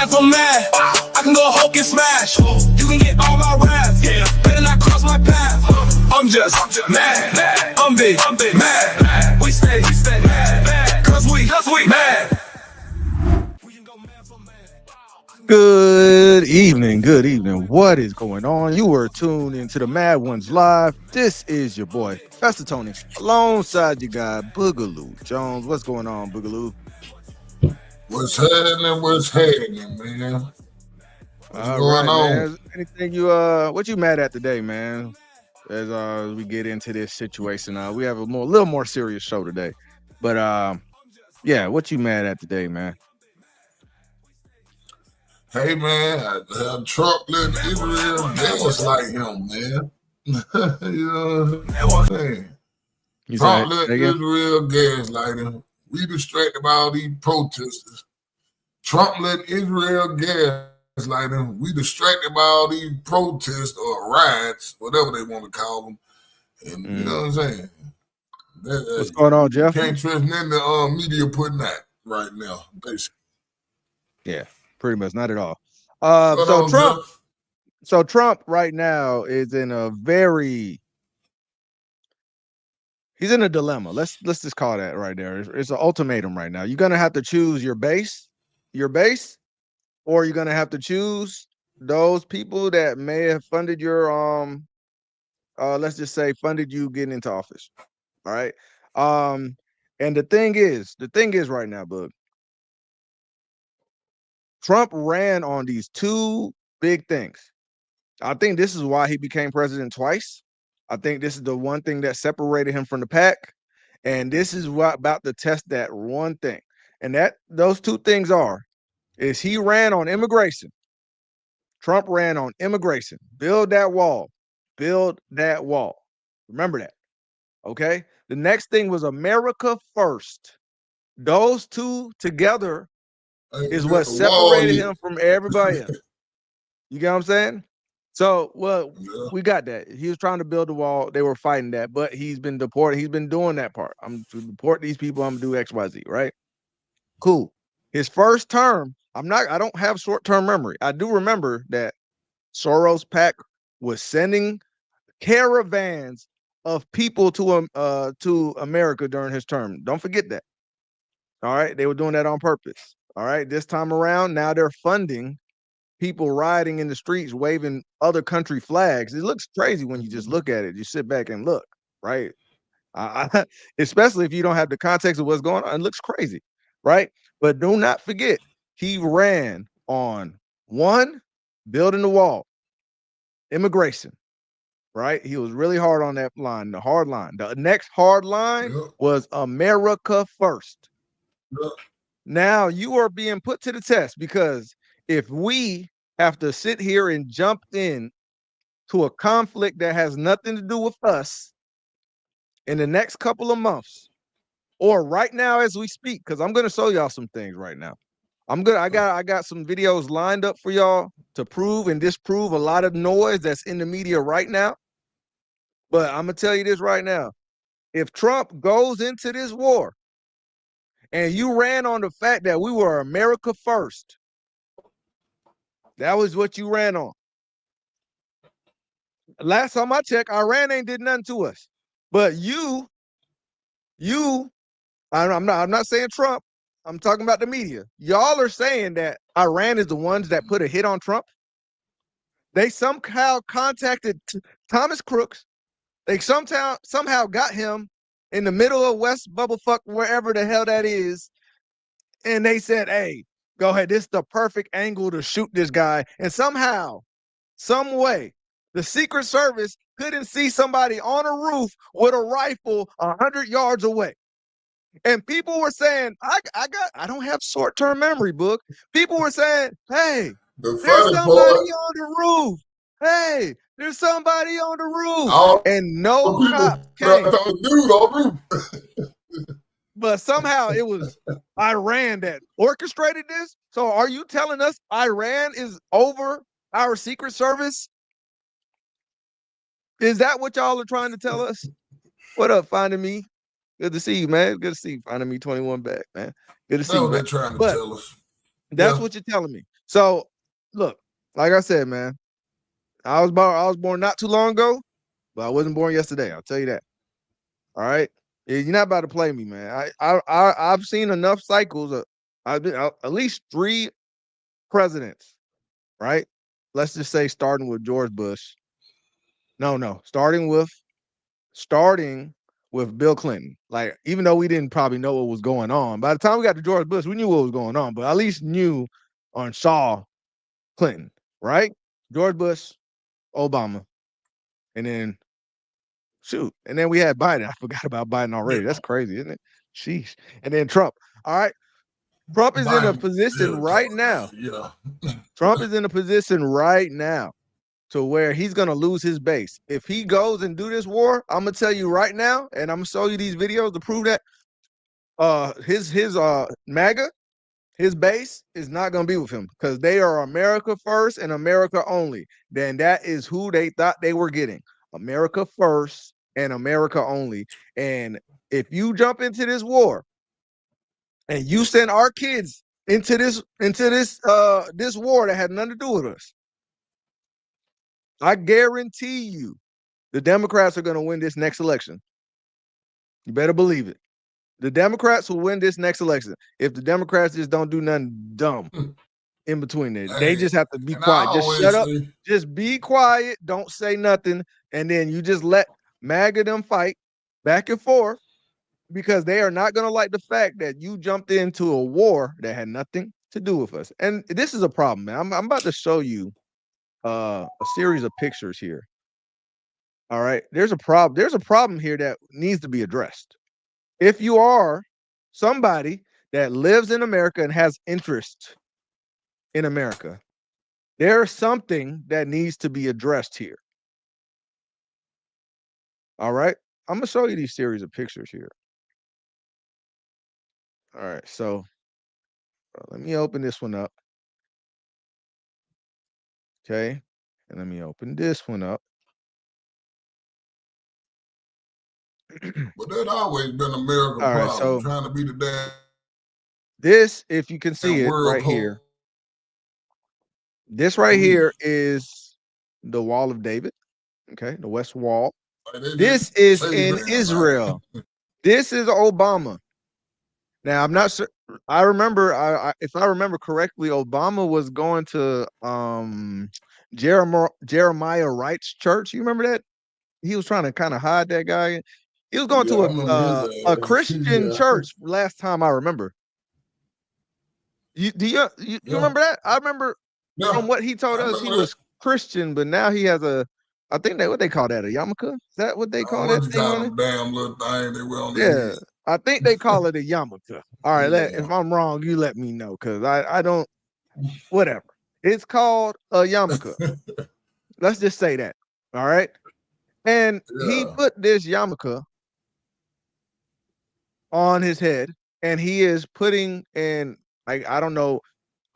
man for man. I can go Hulk and smash. You can get all my wrath. Yeah, better not cross my path. I'm just mad. I'm big, mad. We stay mad. Cause we mad. Good evening. What is going on? You were tuned into the Mad Ones Live. This is your boy, Pastor Tony, alongside your guy, Boogaloo Jones. What's going on, Boogaloo? What's happening, man? What's going on? Man. Anything what you mad at today, man? As we get into this situation, we have a little more serious show today. But yeah, what you mad at today, man? Hey, man, Trump letting Israel gaslight him, man. You know what I'm saying? Trump letting Israel gaslight him. We distracted by all these protesters. Trump letting Israel gaslight him. We distracted by all these protests or riots, whatever they want to call them. And you know what I'm saying? What's going on, Jeff? Can't trust none of the media putting that right now, basically. Yeah. Pretty much, not at all. So Trump right now is in he's in a dilemma. Let's just call that right there. It's an ultimatum right now. You're gonna have to choose your base, or you're gonna have to choose those people that may have funded your let's just say funded you getting into office. All right. And the thing is right now, Boog, Trump ran on these two big things. I think this is why he became president twice. I think this is the one thing that separated him from the pack. And this is what about to test that one thing. And those two things is he ran on immigration. Trump ran on immigration. Build that wall. Remember that. Okay. The next thing was America first. Those two together is what separated him from everybody else. You get what I'm saying? So, we got that. He was trying to build a wall. They were fighting that, but he's been deported. He's been doing that part. I'm to deport these people. I'm gonna do X, Y, Z, right? Cool. His first term, I don't have short-term memory. I do remember that Soros PAC was sending caravans of people to America during his term. Don't forget that. All right. They were doing that on purpose. All right. This time around, now they're funding people riding in the streets, waving other country flags. It looks crazy when you just look at it. You sit back and look, right? Especially if you don't have the context of what's going on. It looks crazy, right? But do not forget, he ran on one, building the wall, immigration, right? He was really hard on that line, the hard line. The next hard line was America first. Now you are being put to the test, because if we have to sit here and jump in to a conflict that has nothing to do with us in the next couple of months, or right now as we speak, because I'm going to show y'all some things right now. I got some videos lined up for y'all to prove and disprove a lot of noise that's in the media right now. But I'm going to tell you this right now. If Trump goes into this war and you ran on the fact that we were America first, that was what you ran on. Last time I checked, Iran ain't did nothing to us. But I'm not saying Trump. I'm talking about the media. Y'all are saying that Iran is the ones that put a hit on Trump. They somehow contacted Thomas Crooks. They somehow got him in the middle of West Bubblefuck, wherever the hell that is. And they said, hey, go ahead. This is the perfect angle to shoot this guy. And somehow, some way, the Secret Service couldn't see somebody on a roof with a rifle 100 yards away. And people were saying, I don't have short-term memory, Book. People were saying, hey, there's somebody on the roof. Hey, there's somebody on the roof. And no cop came. But somehow it was Iran that orchestrated this. So are you telling us Iran is over our Secret Service? Is that what y'all are trying to tell us? What up, Finding Me? Good to see you, man. Good to see you. Finding Me 21 back, man. Good to see you. They're trying to tell us. That's what you're telling me. So look, like I said, man, I was born not too long ago, but I wasn't born yesterday. I'll tell you that. All right, you're not about to play me, man. I've seen enough cycles. I've been at least 3 presidents, right? Let's just say starting with George Bush. No, starting with Bill Clinton. Like, even though we didn't probably know what was going on, by the time we got to George Bush, we knew what was going on, but at least knew on Saw Clinton, right? George Bush, Obama, and then shoot, and then we had Biden. I forgot about Biden already. That's crazy, isn't it? Sheesh. And then Trump. All right. Trump is in a position right now. Yeah. Trump is in a position right now to where he's gonna lose his base. If he goes and do this war, I'm gonna tell you right now, and I'm gonna show you these videos to prove that his MAGA, his base is not gonna be with him because they are America first and America only. Then that is who they thought they were getting. America first and America only. And if you jump into this war and you send our kids into this this war that had nothing to do with us, I guarantee you the Democrats are going to win this next election. You better believe it. The Democrats will win this next election if the Democrats just don't do nothing dumb in between it. They just have to be quiet. Just shut up. Just be quiet. Don't say nothing. And then you just let MAGA them fight back and forth because they are not going to like the fact that you jumped into a war that had nothing to do with us. And this is a problem, man. I'm about to show you a series of pictures here. All right. There's a problem. There's a problem here that needs to be addressed. If you are somebody that lives in America and has interest in America, there's something that needs to be addressed here. All right. I'm going to show you these series of pictures here. All right. So let me open this one up. Okay. And let me open this one up. But that always been America's problem. So trying to be the damn. This, if you can see it right here, this right here is the Wall of David. Okay, the West Wall. This is in Israel. This is Obama. Now, I'm not sure. I remember, if I remember correctly, Obama was going to Jeremiah Wright's church. You remember that? He was trying to kind of hide that guy. He was going to a Christian church last time I remember. You remember that? I remember from what he told us, he was Christian, but now he has I think what they call that, a yarmulke? Is that what they call that thing on it? Damn little thing they wear on the head. I think they call it a yarmulke. All right, if I'm wrong, you let me know because I don't. Whatever. It's called a yarmulke. Let's just say that. All right. And he put this yarmulke on his head, and he is putting in, I don't know,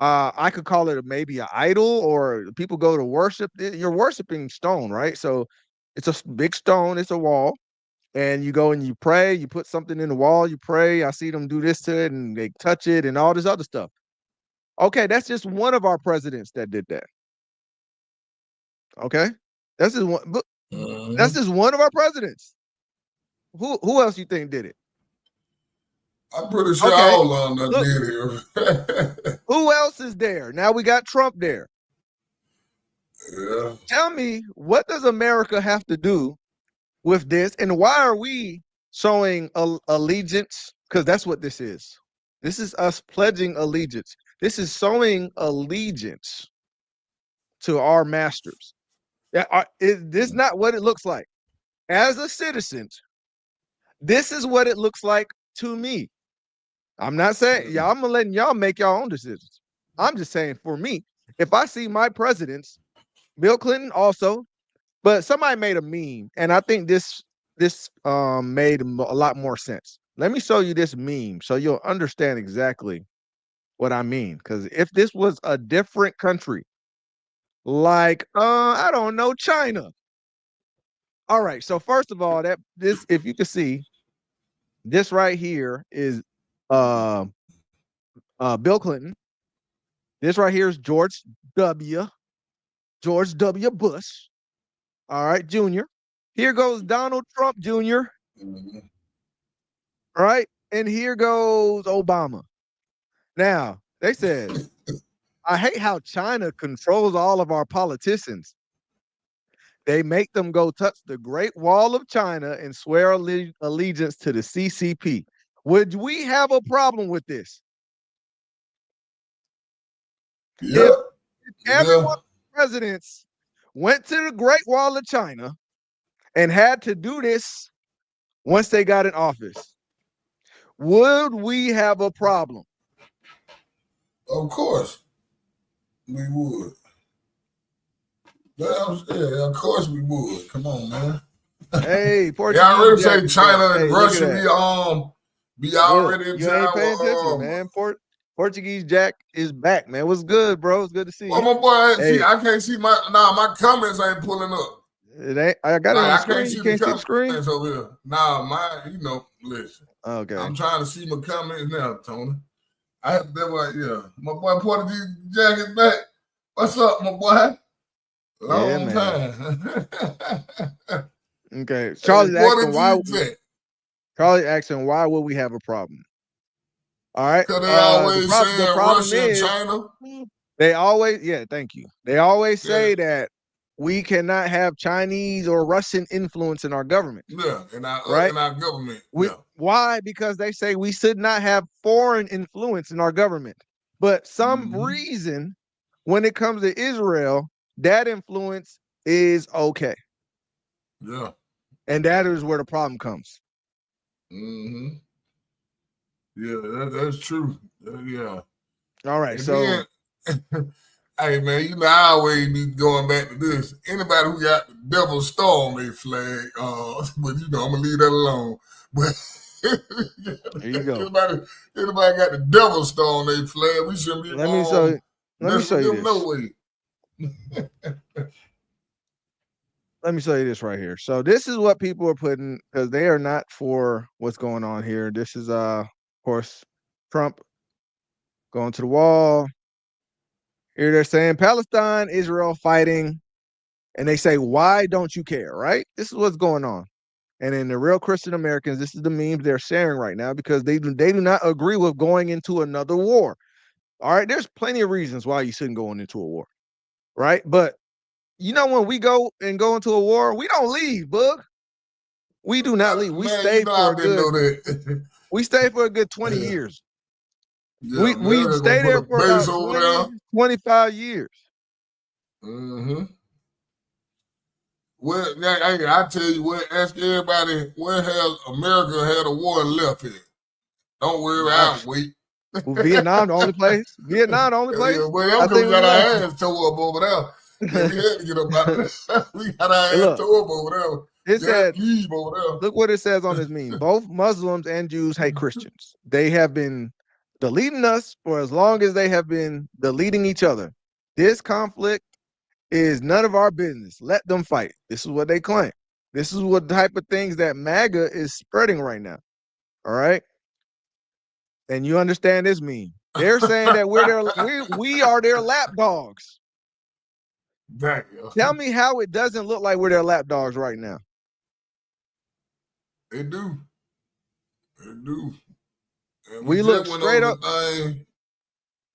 I could call it maybe an idol, or people go to worship. You're worshiping stone, right? So it's a big stone, it's a wall, and you go and you pray, you put something in the wall, you pray. I see them do this to it, and they touch it and all this other stuff. Okay, that's just one of our presidents that did that. Okay, that's just one. That's just one of our presidents. Who else you think did it? I'm pretty sure all of them did it. Who else is there? Now we got Trump there. Yeah. Tell me, what does America have to do with this, and why are we showing allegiance? Because that's what this is. This is us pledging allegiance. This is showing allegiance to our masters. This is not what it looks like. As a citizen, this is what it looks like to me. I'm not saying, I'm gonna let y'all make your own decisions. I'm just saying, for me, if I see my presidents, Bill Clinton also, but somebody made a meme, and I think this made a lot more sense. Let me show you this meme so you'll understand exactly what I mean. Because if this was a different country, like I don't know, China. All right. So first of all, if you can see, this right here is Bill Clinton. This right here is George W. Bush. All right, Jr. Here goes Donald Trump Jr. Mm-hmm. All right, and here goes Obama. Now, they said, I hate how China controls all of our politicians. They make them go touch the Great Wall of China and swear allegiance to the CCP. Would we have a problem with this? Yeah. If every one Yeah. of the presidents went to the Great Wall of China and had to do this once they got in office, would we have a problem? Of course, we would. Yeah, of course we would. Come on, man. Hey, Yeah, I Portuguese already Jack say is back. China and Hey, look at Russia that. be Look, already into you ain't paying attention, our man. Portuguese Jack is back, man. What's good, bro? It's good to see Well, you. my boy, see, Hey, I can't see my comments ain't pulling up. it ain't. I got it Like on the I can't screen. You see the can't see the screen. comments over here. Nah, listen. Okay. I'm trying to see my comments now, Tony. That was, yeah. My boy Portuguese Jack is back. What's up, my boy? Yeah, Long man. time. Okay. Hey, Charlie's asking why. Portuguese Jack. Charlie asking why would we have a problem? All right. Because they always The saying problem Russia and is China. they always. Yeah, thank you. They always say Yeah, that we cannot have Chinese or Russian influence in our government. yeah, Right. in our government. Why? Because they say we should not have foreign influence in our government. But some reason, when it comes to Israel, that influence is okay. Yeah. And that is where the problem comes. Mm-hmm. Yeah, that's true. Yeah. All right. And So then, hey man, I always be going back to this. Anybody who got the devil star on their flag, but I'm gonna leave that alone. But there you go. anybody got the devil star on their flag, we shouldn't be Let me show you them this. no way. Let me show you this right here. So this is what people are putting because they are not for what's going on here. This is of course Trump going to the wall. Here they're saying Palestine, Israel fighting, and they say, why don't you care? Right? This is what's going on. And in the real Christian Americans, this is the memes they're sharing right now because they do not agree with going into another war. All right, there's plenty of reasons why you shouldn't go into a war, right? But when we go into a war, we don't leave, bug. We do not leave. We stay for a good. We stay for a good 20 years. Yeah, we stay there for about 25 years. Mm-hmm. Well, I tell you, ask everybody, where has America had a war left in? Don't worry, I'll wait. Well, Vietnam, the only place. Yeah, well, we got our ass tore up over there. Yeah, we had to get up out there. We got our ass tore up over there. It said, leave over there. Look what it says on this meme. Both Muslims and Jews hate Christians. They have been deleting us for as long as they have been deleting each other. This conflict is none of our business. Let them fight. This is what they claim. This is what type of things that MAGA is spreading right now. All right. And you understand this meme. They're saying that we are their lap dogs. Tell me how it doesn't look like we're their lap dogs right now. They do. And we look straight up.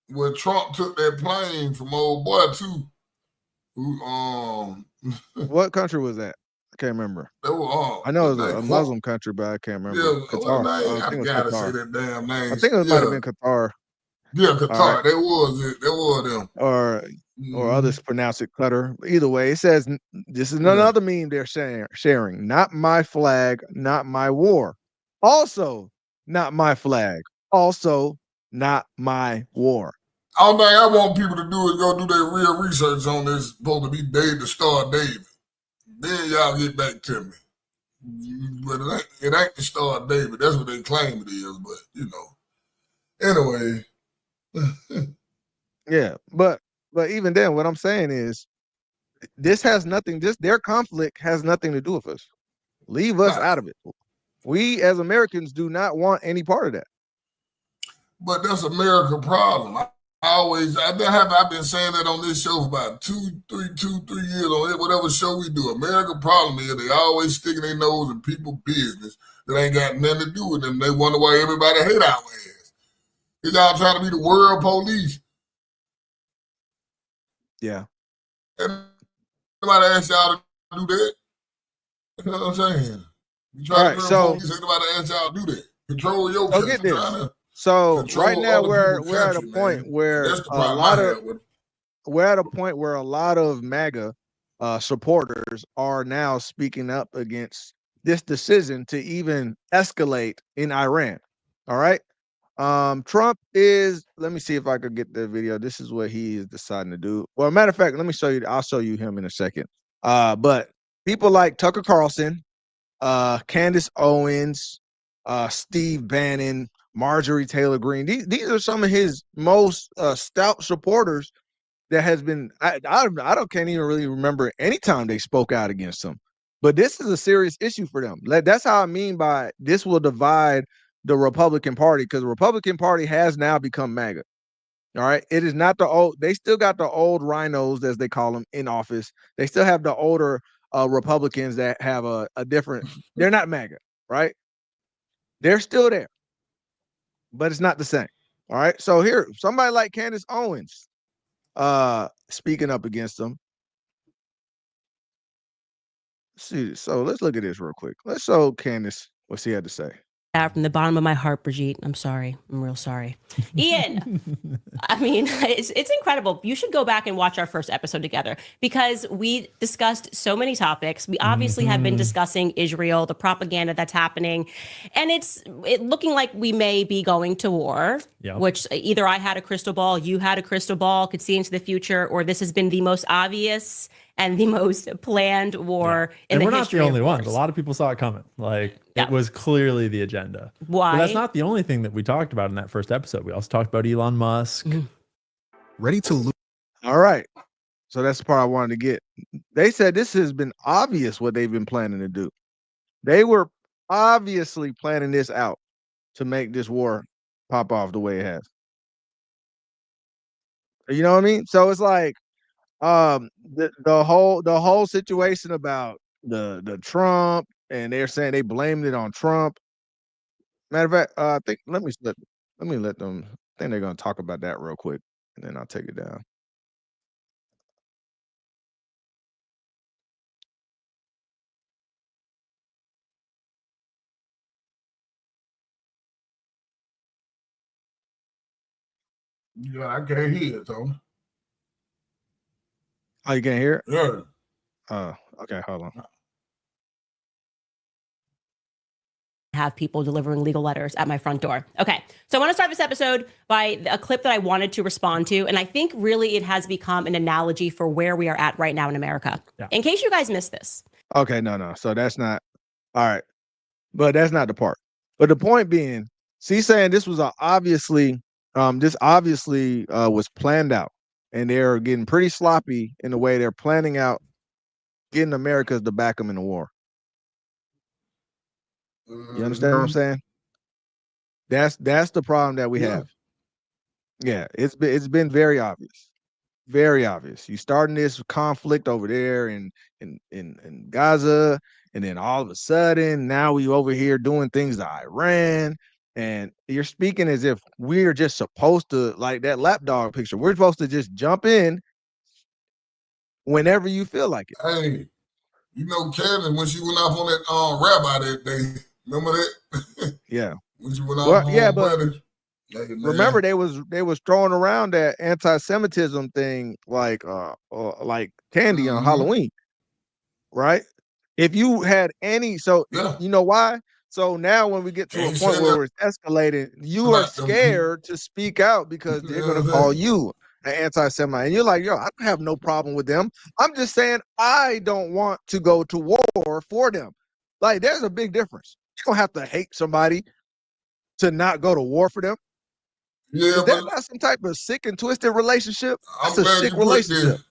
Where Trump took that plane from old boy too. What country was that? I can't remember. I know it was a Muslim country, but I can't remember. Yeah, Qatar. I gotta say that damn name. I think it might have been Qatar. Yeah, Qatar. Right. They was them. Or others pronounce it Qatar. Either way, it says this is another meme they're sharing. Not my flag, not my war. Also, not my flag. Also, not my war. All thing I want people to do is go do their real research on this. Supposed to be David, the Star David. Then y'all get back to me. But it ain't the Star David. That's what they claim it is. But anyway. Yeah, but even then, what I'm saying is, their conflict has nothing to do with us. Leave us out of it. We as Americans do not want any part of that. But that's America's problem. I've been saying that on this show for about 2, 3 years on it, whatever show we do. America problem is they always sticking their nose in people's business that ain't got nothing to do with them. They wonder why everybody hate our ass. Cause y'all trying to be the world police. Yeah. Nobody asked y'all to do that. You know what I'm saying? You try to be the police, ain't nobody asked y'all to do that. Control your country. Get this. So right now we're at a point where we're at a point where a lot of MAGA supporters are now speaking up against this decision to even escalate in Iran. All right. Trump is, let me see if I could get the video. This is what he is deciding to do. Well, matter of fact, let me show you. I'll show you him in a second. But people like Tucker Carlson, Candace Owens, Steve Bannon, Marjorie Taylor Greene. These are some of his most stout supporters that has been. I can't even really remember any time they spoke out against him. But this is a serious issue for them. That's how I mean by this will divide the Republican Party, because the Republican Party has now become MAGA. All right. It is not the old, they still got the old rhinos, as they call them, in office. They still have the older Republicans that have a different, they're not MAGA, right? They're still there, but it's not the same. All right. So here, somebody like Candace Owens speaking up against them. See, so let's look at this real quick. Let's show Candace what she had to say. From the bottom of my heart, Brigitte. I'm sorry. I'm real sorry. Ian, I mean, it's incredible. You should go back and watch our first episode together, because we discussed so many topics. We obviously have been discussing Israel, the propaganda that's happening, and it's looking like we may be going to war, which either I had a crystal ball, you had a crystal ball, could see into the future, or this has been the most obvious and the most planned war in the history. And we're not the only ones. A lot of people saw it coming. Like, it was clearly the agenda. Why? But that's not the only thing that we talked about in that first episode. We also talked about Elon Musk. Ready to lose. All right. So that's the part I wanted to get. They said this has been obvious what they've been planning to do. They were obviously planning this out to make this war pop off the way it has. You know what I mean? So it's like, the whole situation about the Trump, and they're saying they blamed it on Trump. Matter of fact, I think let me let them. I think they're gonna talk about that real quick, and then I'll take it down. Yeah, I can't hear it, Tony. Oh, you can't hear it? Yeah. Okay, hold on. Have people delivering legal letters at my front door. Okay, so I want to start this episode by a clip that I wanted to respond to, and I think really it has become an analogy for where we are at right now in America. Yeah. In case you guys missed this. Okay, no. So that's not, all right, but that's not the part. But the point being, she's saying this was obviously was planned out, and they're getting pretty sloppy in the way they're planning out getting Americans to back them in the war. You understand what I'm saying? That's the problem that we have. Yeah, it's been very obvious. Very obvious. You starting this conflict over there in Gaza, and then all of a sudden now we over here doing things to Iran, and you're speaking as if we're just supposed to, like that lapdog picture. We're supposed to just jump in whenever you feel like it. Hey, you know, Kevin, when she went off on that rabbi that day, remember that? Yeah. When she went off on but remember they was throwing around that anti-Semitism thing like candy on Halloween, right? If you had any, you know why? So now when we get to a point where it's escalating, you are scared to speak out because they're going to call you an anti-Semite. And you're like, yo, I have no problem with them. I'm just saying I don't want to go to war for them. Like, there's a big difference. You don't have to hate somebody to not go to war for them. Yeah, is that not some type of sick and twisted relationship? That's a sick relationship.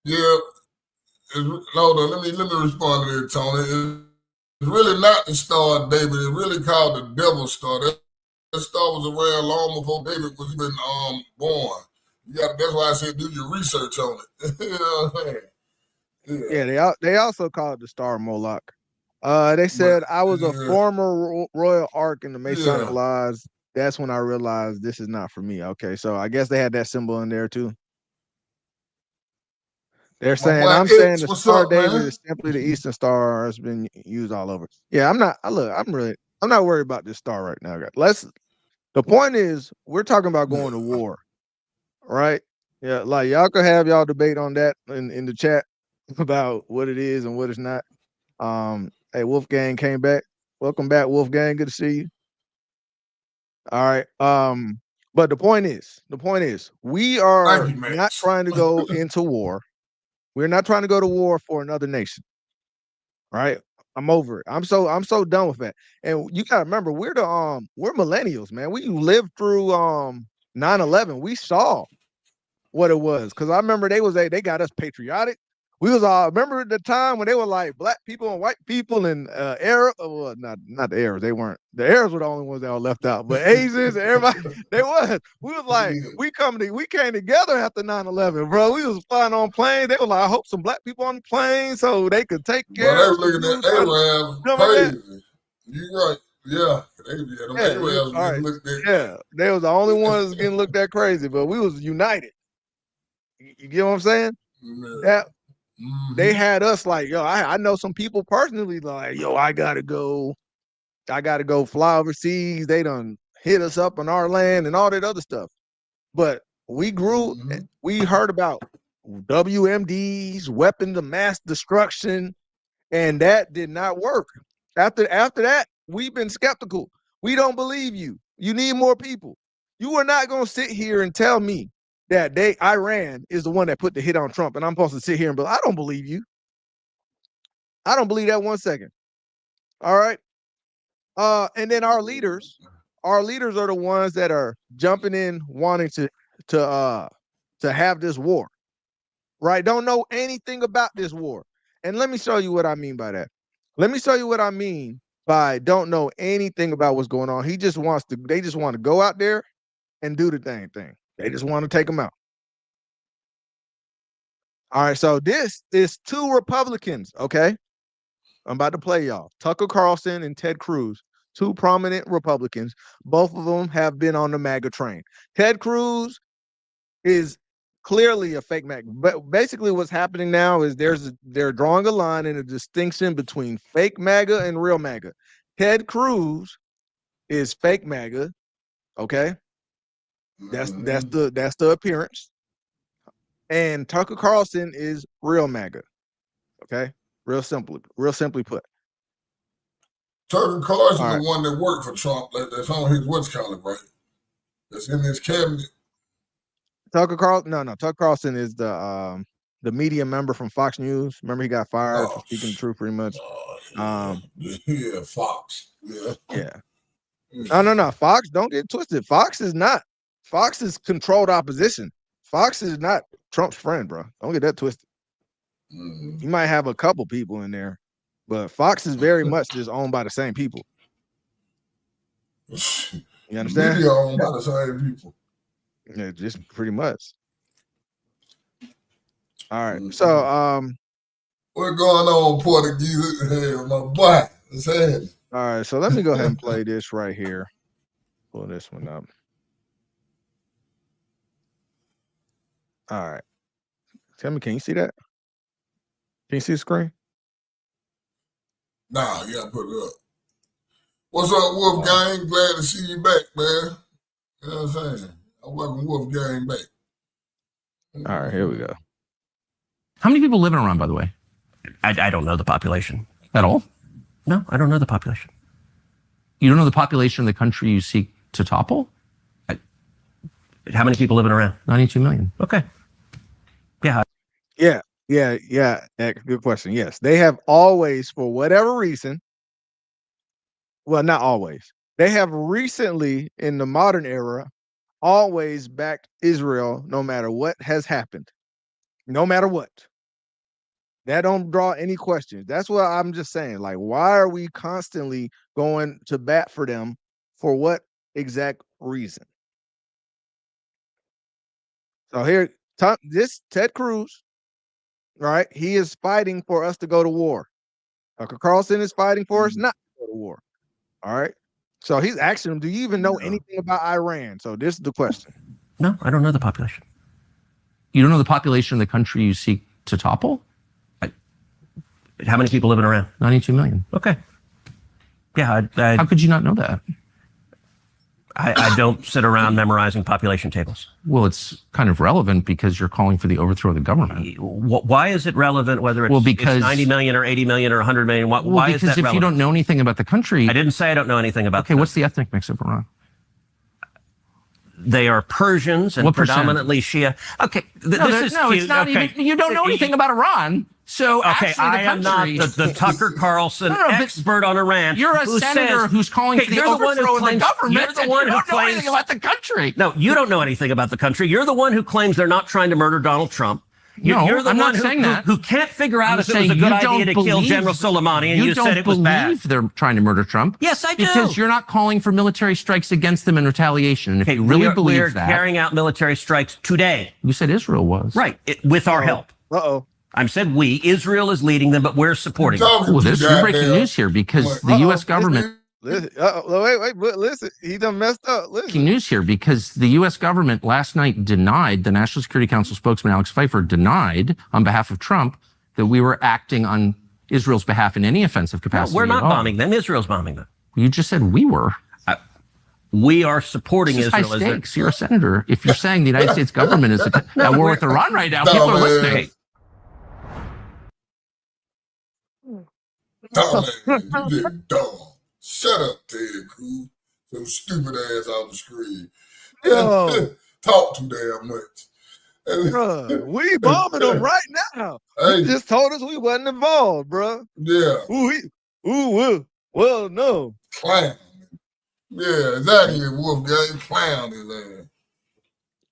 Yeah. Hold on, let me respond to that, Tony. It's really not the Star of David. It's really called the Devil's Star. That star was around long before David was even born. That's why I said do your research on it. You know what I'm saying? Yeah, they also call it the Star Moloch. They said I was a former royal ark in the Masonic laws. That's when I realized this is not for me. Okay, so I guess they had that symbol in there too. They're saying I'm saying the Star of David is simply the Eastern Star. It's been used all over. Yeah, I'm not. I'm not worried about this star right now, guys. The point is, we're talking about going to war, right? Yeah, like y'all could have y'all debate on that in the chat about what it is and what it's not. Hey, Wolfgang came back. Welcome back, Wolfgang. Good to see you. All right. But the point is, we are not trying to go into war. We're not trying to go to war for another nation. Right? I'm over it. I'm so done with that. And you gotta remember, we're millennials, man. We lived through 9/11. We saw what it was. Cause I remember they got us patriotic. We was all remember the time when they were like black people and white people and Arab, well, not the Arabs, they weren't. The Arabs were the only ones that were left out, but Asians and everybody, we was like, we came together after 9/11, bro. We was flying on planes. They were like, I hope some black people on the plane so they could take care of looking at Arabs crazy. You right. Yeah. They was the only ones getting looked at crazy, but we was united. You get what I'm saying? Yeah. They had us like, yo, I know some people personally like, yo, I gotta go fly overseas. They done hit us up on our land and all that other stuff. But we grew, we heard about WMDs, weapons of mass destruction, and that did not work. After that, we've been skeptical. We don't believe you. You need more people. You are not gonna sit here and tell me that Iran is the one that put the hit on Trump, and I'm supposed to sit here and be I don't believe you. I don't believe that 1 second. All right. And then our leaders are the ones that are jumping in, wanting to have this war. Right? Don't know anything about this war. And let me show you what I mean by that. Let me show you what I mean by don't know anything about what's going on. They just want to go out there and do the thing. They just want to take them out. All right, so this is 2 Republicans, okay? I'm about to play y'all. Tucker Carlson and Ted Cruz, 2 prominent Republicans. Both of them have been on the MAGA train. Ted Cruz is clearly a fake MAGA. But basically what's happening now is they're drawing a line and a distinction between fake MAGA and real MAGA. Ted Cruz is fake MAGA, okay? That's the appearance. And Tucker Carlson is real MAGA. Okay? Real simply put. Tucker Carlson, the one that worked for Trump, that's on his what's called, right? That's in his cabinet. Tucker Carlson is the media member from Fox News. Remember, he got fired for speaking the truth, pretty much. Yeah, Fox. Yeah. No. Fox, don't get twisted. Fox is controlled opposition. Fox is not Trump's friend, bro. Don't get that twisted. You might have a couple people in there, but Fox is very much just owned by the same people. You understand? Media owned by the same people. Yeah, just pretty much. All right. So what's going on, Portuguese? Hey, my boy. What's happening? All right, so let me go ahead and play this right here. Pull this one up. All right. Tell me, can you see that? Can you see the screen? Nah, you gotta put it up. What's up, Wolfgang? Glad to see you back, man. You know what I'm saying? I welcome Wolfgang back. All right, here we go. How many people live in Iran, by the way? I don't know the population. At all? No, I don't know the population. You don't know the population of the country you seek to topple? How many people live in Iran? 92 million. Okay. Yeah. Good question. Yes, they have always, for whatever reason, well, not always. They have recently, in the modern era, always backed Israel no matter what has happened. No matter what. That don't draw any questions. That's what I'm just saying. Like, why are we constantly going to bat for them for what exact reason. So here, this Ted Cruz, right? He is fighting for us to go to war. Tucker Carlson is fighting for us not to go to war. All right. So he's asking him, do you even know anything about Iran? So this is the question. No, I don't know the population. You don't know the population of the country you seek to topple? How many people live in Iran? 92 million. Okay. Yeah. How could you not know that? I don't sit around memorizing population tables. Well, it's kind of relevant because you're calling for the overthrow of the government. Why is it relevant whether it's, it's 90 million or 80 million or 100 million? Why is that relevant? Because if you don't know anything about the country... I didn't say I don't know anything about what's the ethnic mix of Iran? They are Persians and predominantly Shia. Okay, this is cute. It's not even... You don't know anything about Iran. So okay, I am not the Tucker Carlson expert on Iran. You're a senator who's calling for the overthrow of the government. You're the one who claims anything about the country. No, you don't know anything about the country. You're the one who claims they're not trying to murder Donald Trump. You're the one who can't figure out if it was a good idea to kill General Soleimani, and you said it was bad. You don't believe they're trying to murder Trump? Yes, I do. Because you're not calling for military strikes against them in retaliation. And if you really believe that... We're carrying out military strikes today. You said Israel was. Right, with our help. Uh-oh. I said we. Israel is leading them, but we're supporting them. Well, you're breaking news here because the U.S. government... Wait, listen, he done messed up. Breaking news here because the U.S. government last night denied, the National Security Council spokesman Alex Pfeiffer denied on behalf of Trump that we were acting on Israel's behalf in any offensive capacity. No, we're not bombing them. Israel's bombing them. You just said we were. We are supporting Israel. High stakes. You're a senator. If you're saying the United States government is at war with Iran right now, people are listening. Dumb man, you get dumb. Shut up, Ted Cruz. So stupid ass on the screen. Talk too damn much. We bombing them right now. Hey. You just told us we wasn't involved, bro. Yeah. Well, no. Clown. Yeah, exactly. Wolfgang clown his ass.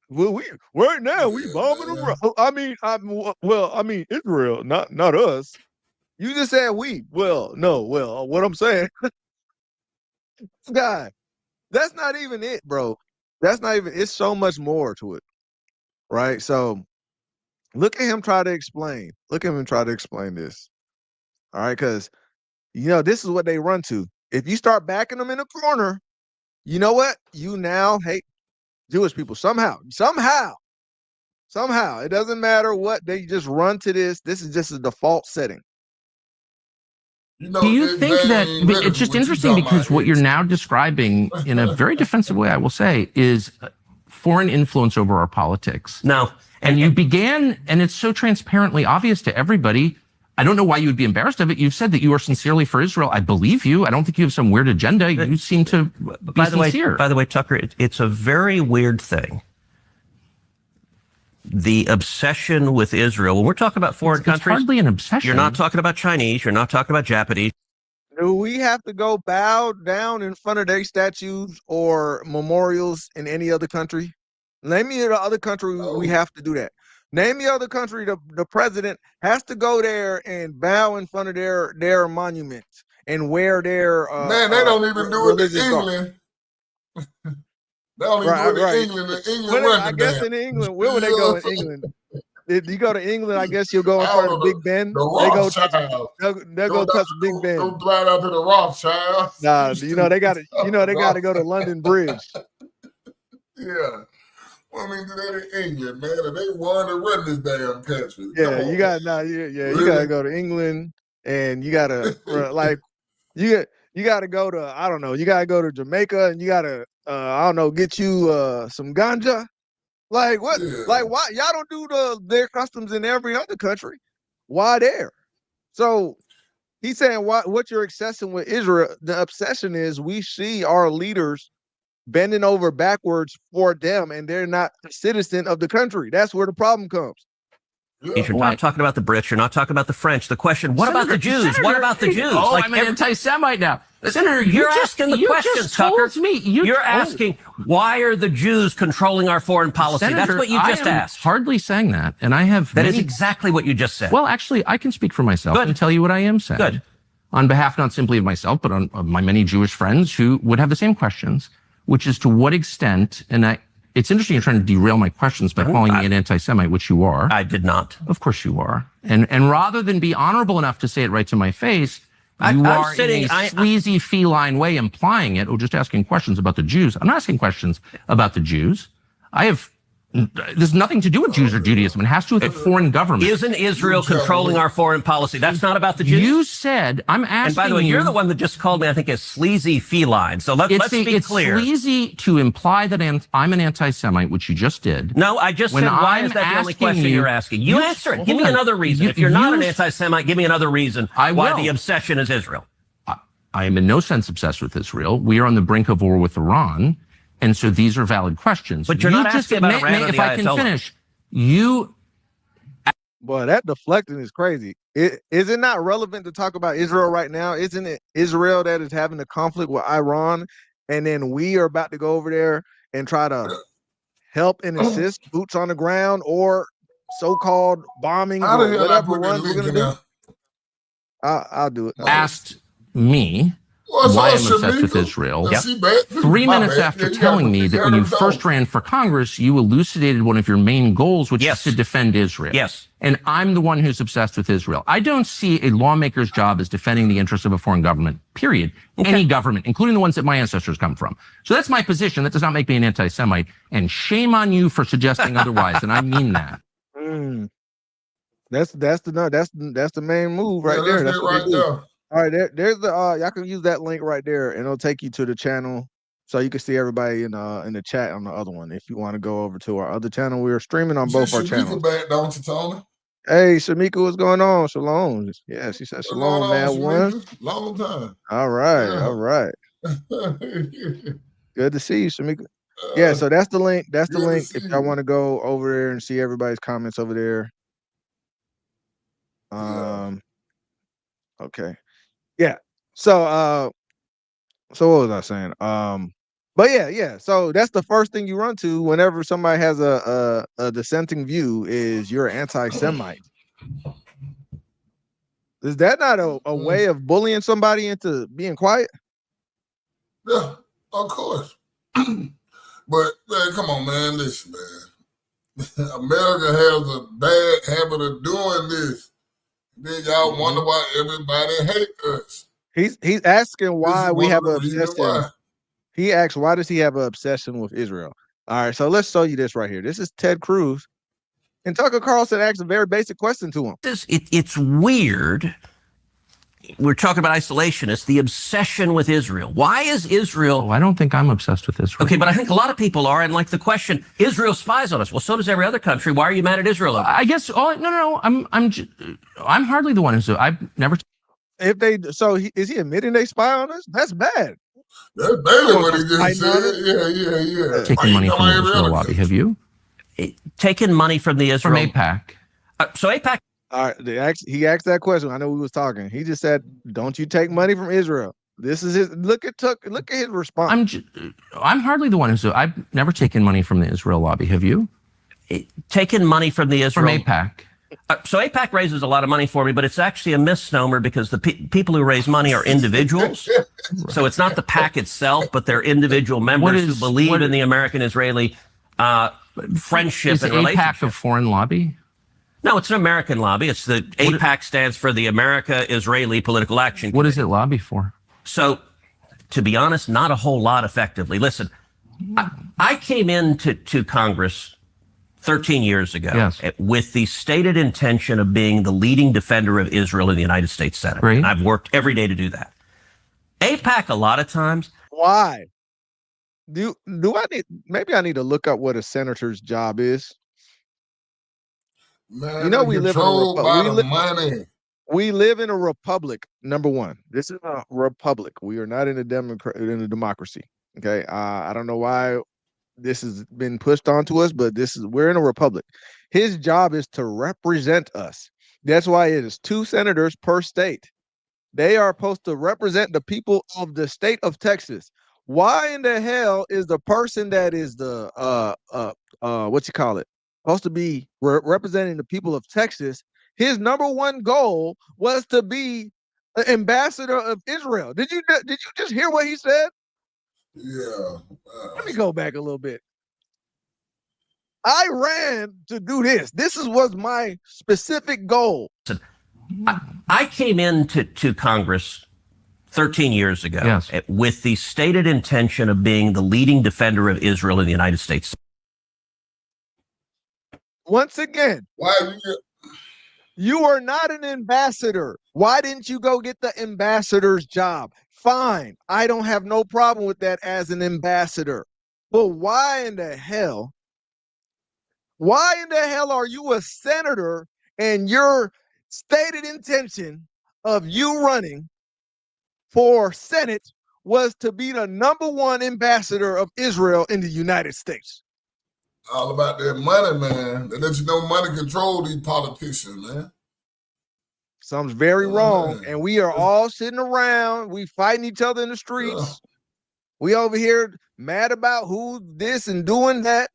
Well, we right now we bombing them. I mean Israel, not us. You just said we. Well, no. Well, what I'm saying, guy, that's not even it, bro. That's not even. It's so much more to it, right? So, look at him try to explain. Look at him try to explain this. All right, because this is what they run to. If you start backing them in a corner, you know what? You now hate Jewish people somehow. It doesn't matter what, they just run to this. This is just a default setting. Do you think that it's just interesting because what you're now describing in a very defensive way, I will say, is foreign influence over our politics? No. And you began, and it's so transparently obvious to everybody. I don't know why you would be embarrassed of it. You've said that you are sincerely for Israel. I believe you. I don't think you have some weird agenda. You seem to be sincere. By the way, Tucker, it's a very weird thing. The obsession with Israel, when we're talking about foreign countries, it's hardly an obsession. You're not talking about Chinese. You're not talking about Japanese. Do we have to go bow down in front of their statues or memorials in any other country? Name me the other country we have to do that. Name the other country the president has to go there and bow in front of their monuments and wear their man, they don't even do it in England. They don't even do it in England. I guess in England, where would they go in England? If you go to England, I guess you'll go in front of Big Ben. They'll go touch Big Ben. Go fly out to the Rothschild. Nah, they got to go to London Bridge. Yeah. I mean, they're in England, man, and they want to run this damn country. Yeah, you got you got to go to England, and you got to you got to go to, I don't know, you got to go to Jamaica, and you got to I don't know, get you some ganja. Like what? Yeah. Like why y'all don't do their customs in every other country? Why there? So he's saying what you're obsessing with Israel. The obsession is we see our leaders bending over backwards for them, and they're not a citizen of the country. That's where the problem comes. You're not talking about the Brits. You're not talking about the French. The question, what about the Jews? What about the Jews? Oh, I'm an anti-Semite now. Senator, you're asking the question, Tucker. You're asking, why are the Jews controlling our foreign policy? Senator, that's what you just asked. Hardly saying that. And I have... That is exactly what you just said. Well, actually, I can speak for myself and tell you what I am saying. Good. On behalf not simply of myself, but on my many Jewish friends who would have the same questions. which is to what extent, and it's interesting you're trying to derail my questions by calling me an anti-Semite, which you are. I did not. Of course you are. And rather than be honorable enough to say it right to my face, you are in a sleazy feline way implying it, or just asking questions about the Jews. I'm not asking questions about the Jews. There's nothing to do with Jews or Judaism. It has to do with the foreign government. Isn't Israel controlling our foreign policy? That's not about the Jews. You said, I'm asking. And by the way, you're the one that just called me, I think, a sleazy feline. So let's be clear. It's sleazy to imply that I'm an anti-Semite, which you just did. No, I just said, why is that the only question you're asking? You answer it. Give me another reason. If you're not an anti-Semite, give me another reason why the obsession is Israel. I am in no sense obsessed with Israel. We are on the brink of war with Iran. And so these are valid questions. But you're not asking about Iran or the If I can finish, Boy, that deflecting is crazy. Is it not relevant to talk about Israel right now? Isn't it Israel that is having a conflict with Iran? And then we are about to go over there and try to help and assist boots on the ground or so-called bombing or whatever ones we're going to do? I'll do it. Asked me why I'm obsessed with Israel. 3 minutes after telling me that when you first ran for Congress, you elucidated one of your main goals, which is to defend Israel. Yes. And I'm the one who's obsessed with Israel. I don't see a lawmaker's job as defending the interests of a foreign government, period. Okay. Any government, including the ones that my ancestors come from. So that's my position. That does not make me an anti-Semite. And shame on you for suggesting otherwise. And I mean that. That's the main move right there. That's what they do. All right, there's the y'all can use that link right there, and it'll take you to the channel, so you can see everybody in the chat on the other one. If you want to go over to our other channel, we're streaming on both our channels. Back, don't you, Tony? Hey, Shamika, what's going on? Shalom. Yeah, she said shalom, man. One long time. All right. Good to see you, Shamika. Yeah, so that's the link. That's the link. If y'all want to go over there and see everybody's comments over there. Okay. Yeah. So what was I saying? But yeah. So that's the first thing you run to whenever somebody has a dissenting view is you're anti-Semite. Is that not a way of bullying somebody into being quiet? Yeah, of course. But man, come on, man. Listen, man. America has a bad habit of doing this. Then y'all wonder why everybody hates us. He's asking why we have an obsession. He asks, why does he have an obsession with Israel? All right, so let's show you this right here. This is Ted Cruz. And Tucker Carlson asks a very basic question to him. It's weird. We're talking about isolationists, the obsession with Israel. Why is Israel... Oh, I don't think I'm obsessed with Israel. Okay, but I think a lot of people are. And like the question, Israel spies on us. Well, so does every other country. Why are you mad at Israel? I guess... No. I'm hardly the one who's... I've never... If they... So is he admitting they spy on us? That's bad. That's barely what he just said. Yeah. Taking money from the Israel lobby. Have you? Taken money from the Israel... From AIPAC. So AIPAC... All right, he asked that question. I know we was talking. He just said, "Don't you take money from Israel?" This is his look at his response. I'm hardly the one who's. I've never taken money from the Israel lobby. Have you? Taken money from the Israel from AIPAC. So AIPAC raises a lot of money for me, but it's actually a misnomer because the people who raise money are individuals. Right. So it's not the PAC itself, but they're individual members who believe in the American-Israeli friendship and relationship. Is AIPAC a foreign lobby? No, it's an American lobby. It's the AIPAC stands for the America-Israeli Political Action Committee. What does it lobby for? So, to be honest, not a whole lot effectively. Listen, I came into Congress 13 years ago with the stated intention of being the leading defender of Israel in the United States Senate. Great. And I've worked every day to do that. AIPAC, a lot of times. Why? Do I need to look up what a senator's job is? Man, you know we live in money. We live in a republic. Number one, this is a republic. We are not in a democracy. Okay, I don't know why this has been pushed onto us, but we're in a republic. His job is to represent us. That's why it is 2 senators per state. They are supposed to represent the people of the state of Texas. Why in the hell is the person that is the supposed to be representing the people of Texas, his number one goal was to be an ambassador of Israel? Did you just hear what he said? Yeah. Let me go back a little bit. I ran to do this. Was my specific goal. I came into Congress 13 years ago with the stated intention of being the leading defender of Israel in the United States. Once again, you are not an ambassador. Why didn't you go get the ambassador's job? Fine. I don't have no problem with that as an ambassador. But why in the hell are you a senator and your stated intention of you running for Senate was to be the #1 ambassador of Israel in the United States? All about that money, man. They let you know money control these politicians, man. Something's very wrong. And we are all sitting around. We fighting each other in the streets. We over here mad about who this and doing that.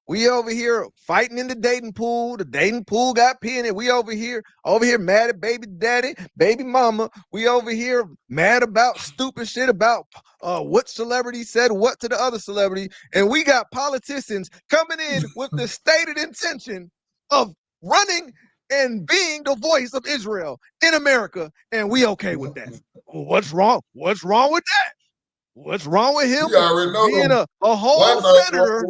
We over here fighting in the dating pool. The dating pool got pee in it. We over here mad at baby daddy, baby mama. We over here mad about stupid shit about what celebrity said what to the other celebrity. And we got politicians coming in with the stated intention of running and being the voice of Israel in America. And we okay with that. What's wrong? What's wrong with that? What's wrong with him being a whole senator?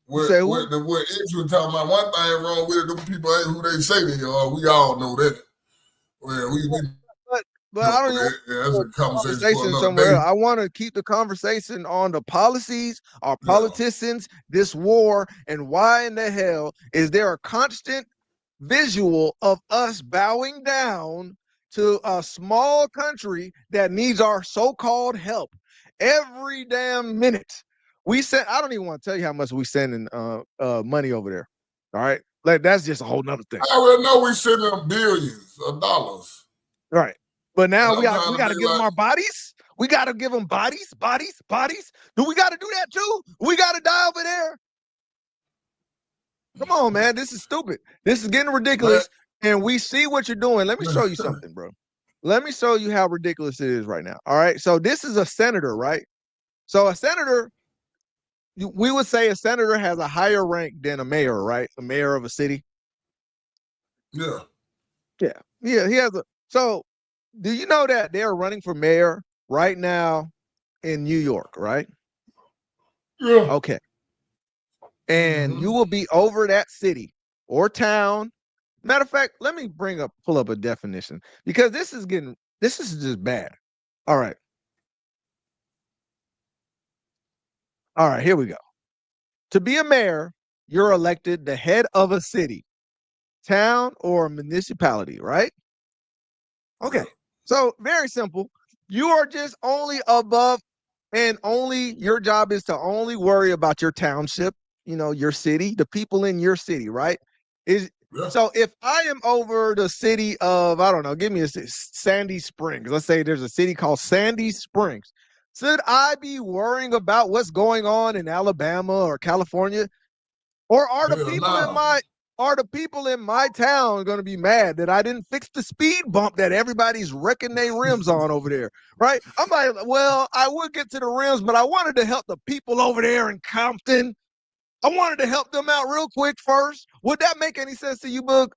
What Israel talking about, one thing wrong with it, them people ain't who they say they are. We all know that. Well, but I don't even that's a conversation somewhere else. I want to keep the conversation on the policies, our politicians, this war, and why in the hell is there a constant visual of us bowing down to a small country that needs our so-called help every damn minute? I don't even want to tell you how much we sending money over there. All right. Like that's just a whole nother thing. I already know we sending them billions of dollars. Right. But now we got to give them our bodies. We got to give them bodies. Do we got to do that too? We got to die over there. Come on, man. This is stupid. This is getting ridiculous. And we see what you're doing. Let me show you something, bro. Let me show you how ridiculous it is right now. All right. So this is a senator, right? So a senator, we would say a senator has a higher rank than a mayor, right? A mayor of a city. Yeah. He has a. So do you know that they're running for mayor right now in New York, right? Yeah. Okay. And you will be over that city or town. Matter of fact, let me pull up a definition because this is just bad. All right. Here we go. To be a mayor, you're elected the head of a city, town, or municipality, right? Okay. So very simple. You are just only above and only your job is to only worry about your township, your city, the people in your city, right? So if I am over the city of, I don't know, give me Sandy Springs. Let's say there's a city called Sandy Springs. Should I be worrying about what's going on in Alabama or California? Or are the people in my town going to be mad that I didn't fix the speed bump that everybody's wrecking their rims on over there? Right? I'm like, well, I would get to the rims, but I wanted to help the people over there in Compton. I wanted to help them out real quick first. Would that make any sense to you, Boog?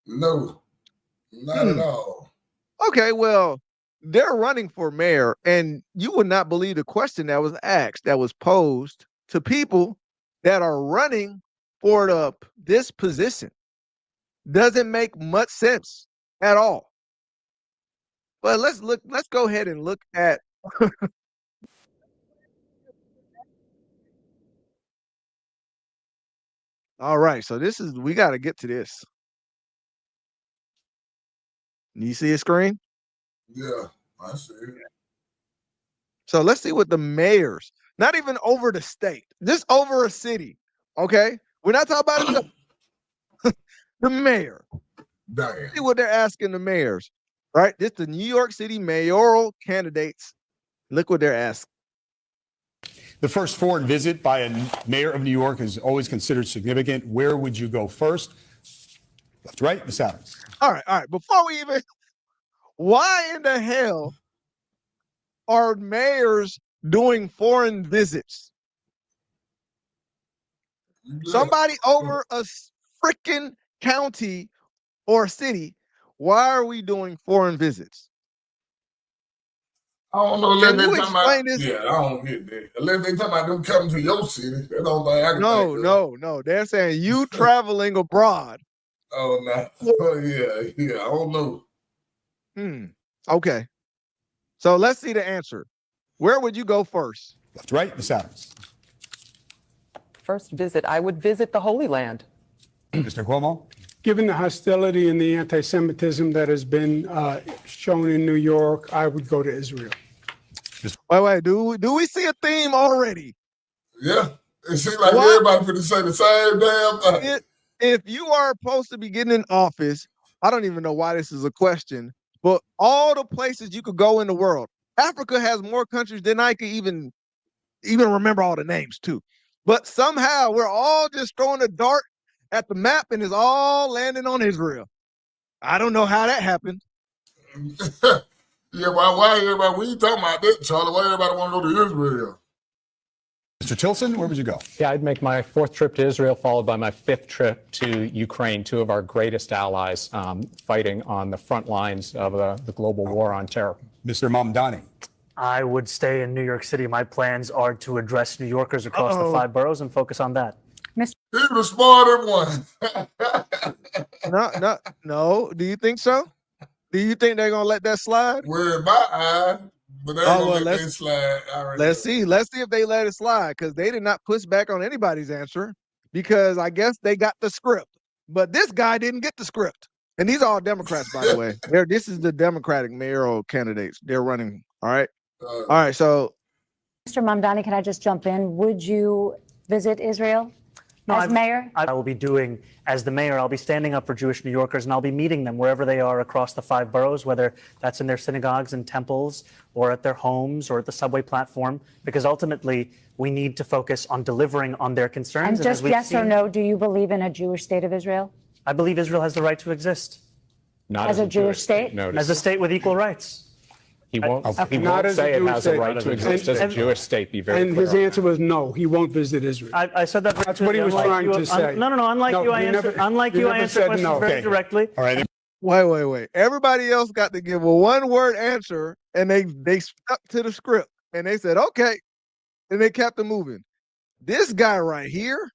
No, not at all. Okay, well, they're running for mayor, and you would not believe the question that was asked, that was posed to people that are running for this position. Doesn't make much sense at all. But let's go ahead and look at all right, so we got to get to this. You see a screen? Yeah, I see it. So let's see what the mayors, not even over the state, just over a city. Okay. We're not talking about the mayor. Damn. See what they're asking the mayors, right? This the New York City mayoral candidates. Look what they're asking. The first foreign visit by a mayor of New York is always considered significant. Where would you go first? Left to right, Ms. Adams. All right. Before we even, why in the hell are mayors doing foreign visits? Somebody over a freaking county or city. Why are we doing foreign visits? I don't know. Unless Can they you talking about, explain this? yeah, I don't get that. Unless they talking about them coming to your city. That's the only thing I can No, think of. no. They're saying you traveling abroad. Oh, no. Oh, yeah. I don't know. Okay. So let's see the answer. Where would you go first? Left to right, Ms. Adams. First visit, I would visit the Holy Land. Mr. Cuomo. Given the hostility and the anti-Semitism that has been shown in New York, I would go to Israel. Wait. Do we see a theme already? Yeah. It seems like everybody could say the same damn thing. If you are supposed to be getting in office, I don't even know why this is a question, but all the places you could go in the world, Africa has more countries than I could even remember all the names too. But somehow we're all just throwing a dart at the map and it's all landing on Israel. I don't know how that happened. Yeah, why everybody, we ain't talking about that, Charlie. Why everybody want to go to Israel? Mr. Tilson, where would you go? Yeah, I'd make my 4th trip to Israel, followed by my 5th trip to Ukraine, two of our greatest allies fighting on the front lines of the global war on terror. Mr. Mamdani. I would stay in New York City. My plans are to address New Yorkers across the 5 boroughs and focus on that. He's the smarter one. No. Do you think so? Do you think they're gonna let that slide? We're in my eye, but they ain't gonna let that slide. Let's see if they let it slide, because they did not push back on anybody's answer, because I guess they got the script. But this guy didn't get the script. And these are all Democrats, by the way. This is the Democratic mayoral candidates. They're running. All right. All right. So, Mr. Mamdani, can I just jump in? Would you visit Israel as mayor? I will be doing, as the mayor, I'll be standing up for Jewish New Yorkers, and I'll be meeting them wherever they are across the 5 boroughs, whether that's in their synagogues and temples or at their homes or at the subway platform, because ultimately we need to focus on delivering on their concerns. And just yes or no, do you believe in a Jewish state of Israel? I believe Israel has the right to exist. Not as a Jewish state? As a state with equal rights. He won't Not as a say it Jewish has a state. right to exist as a Jewish state. Be very And clear his on answer that. was no, he won't visit Israel. I said that. That's what he was trying to say. No. Unlike you, I answer questions very directly. All right. wait. Everybody else got to give a one-word answer, and they stuck to the script, and they said okay, and they kept it moving. This guy right here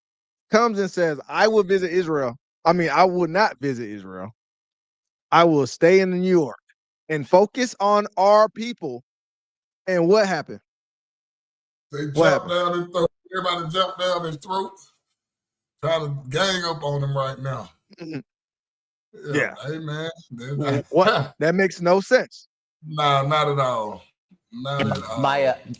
comes and says, "I will visit Israel. I mean, I will not visit Israel. I will stay in New York and focus on our people." And what happened? They jumped down his throat. Everybody jumped down his throat, trying to gang up on him right now. Yeah. Hey, man. What? That makes no sense. No, not at all. Not at all.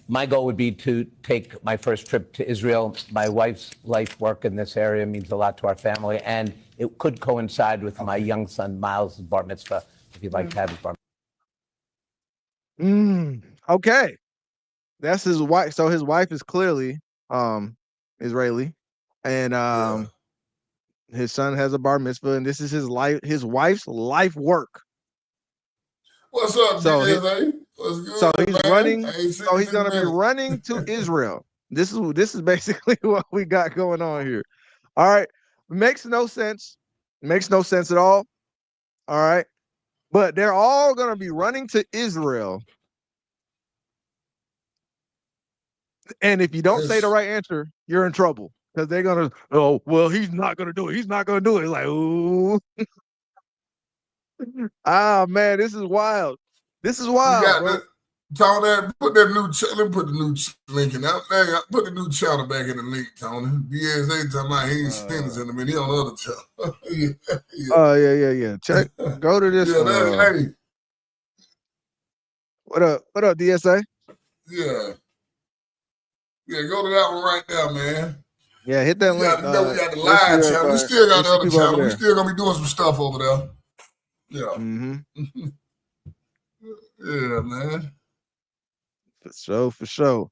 My goal would be to take my first trip to Israel. My wife's life work in this area means a lot to our family, and it could coincide with my young son Miles' bar mitzvah, if you'd like to have his bar mitzvah. Okay. That's his wife. So his wife is clearly Israeli, and his son has a bar mitzvah, and this is his wife's life work. What's up, DSA? So he's running. So he's going to be running to Israel. This is basically what we got going on here. All right, makes no sense. Makes no sense at all. All right, but they're all going to be running to Israel. And if you don't say the right answer, you're in trouble, because they're gonna. Oh well, he's not gonna do it. He's not gonna do it. It's like, ooh. Ah man, this is wild. This is wild, bro. Tony, put that new. Let me put the new link in. Put the new channel back in the link, Tony. DSA talking about he ain't sentencing him, and he on the other channel. Oh yeah. Check. Go to this. Hey. What up, DSA? Yeah, go to that one right now, man. Yeah, hit that link. We got the live channel. We still got the other channel. We still gonna be doing some stuff over there. Yeah. Mm-hmm. Yeah, man. For sure.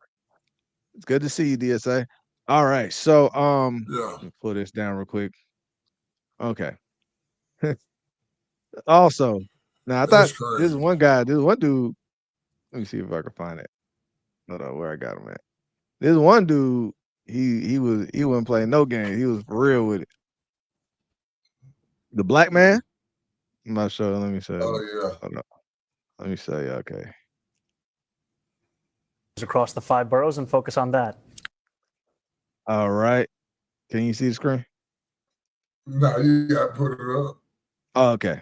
It's good to see you, DSA. All right, so let me pull this down real quick. Okay. Also, now I thought this one dude Let me see if I can find it. Hold on, where I got him at. This one dude, he wasn't playing no game. He was for real with it. The black man? I'm not sure. Let me say. Oh yeah. Hold on. Let me say. Okay. Across the 5 boroughs and focus on that. All right. Can you see the screen? No, you got to put it up. Oh, okay.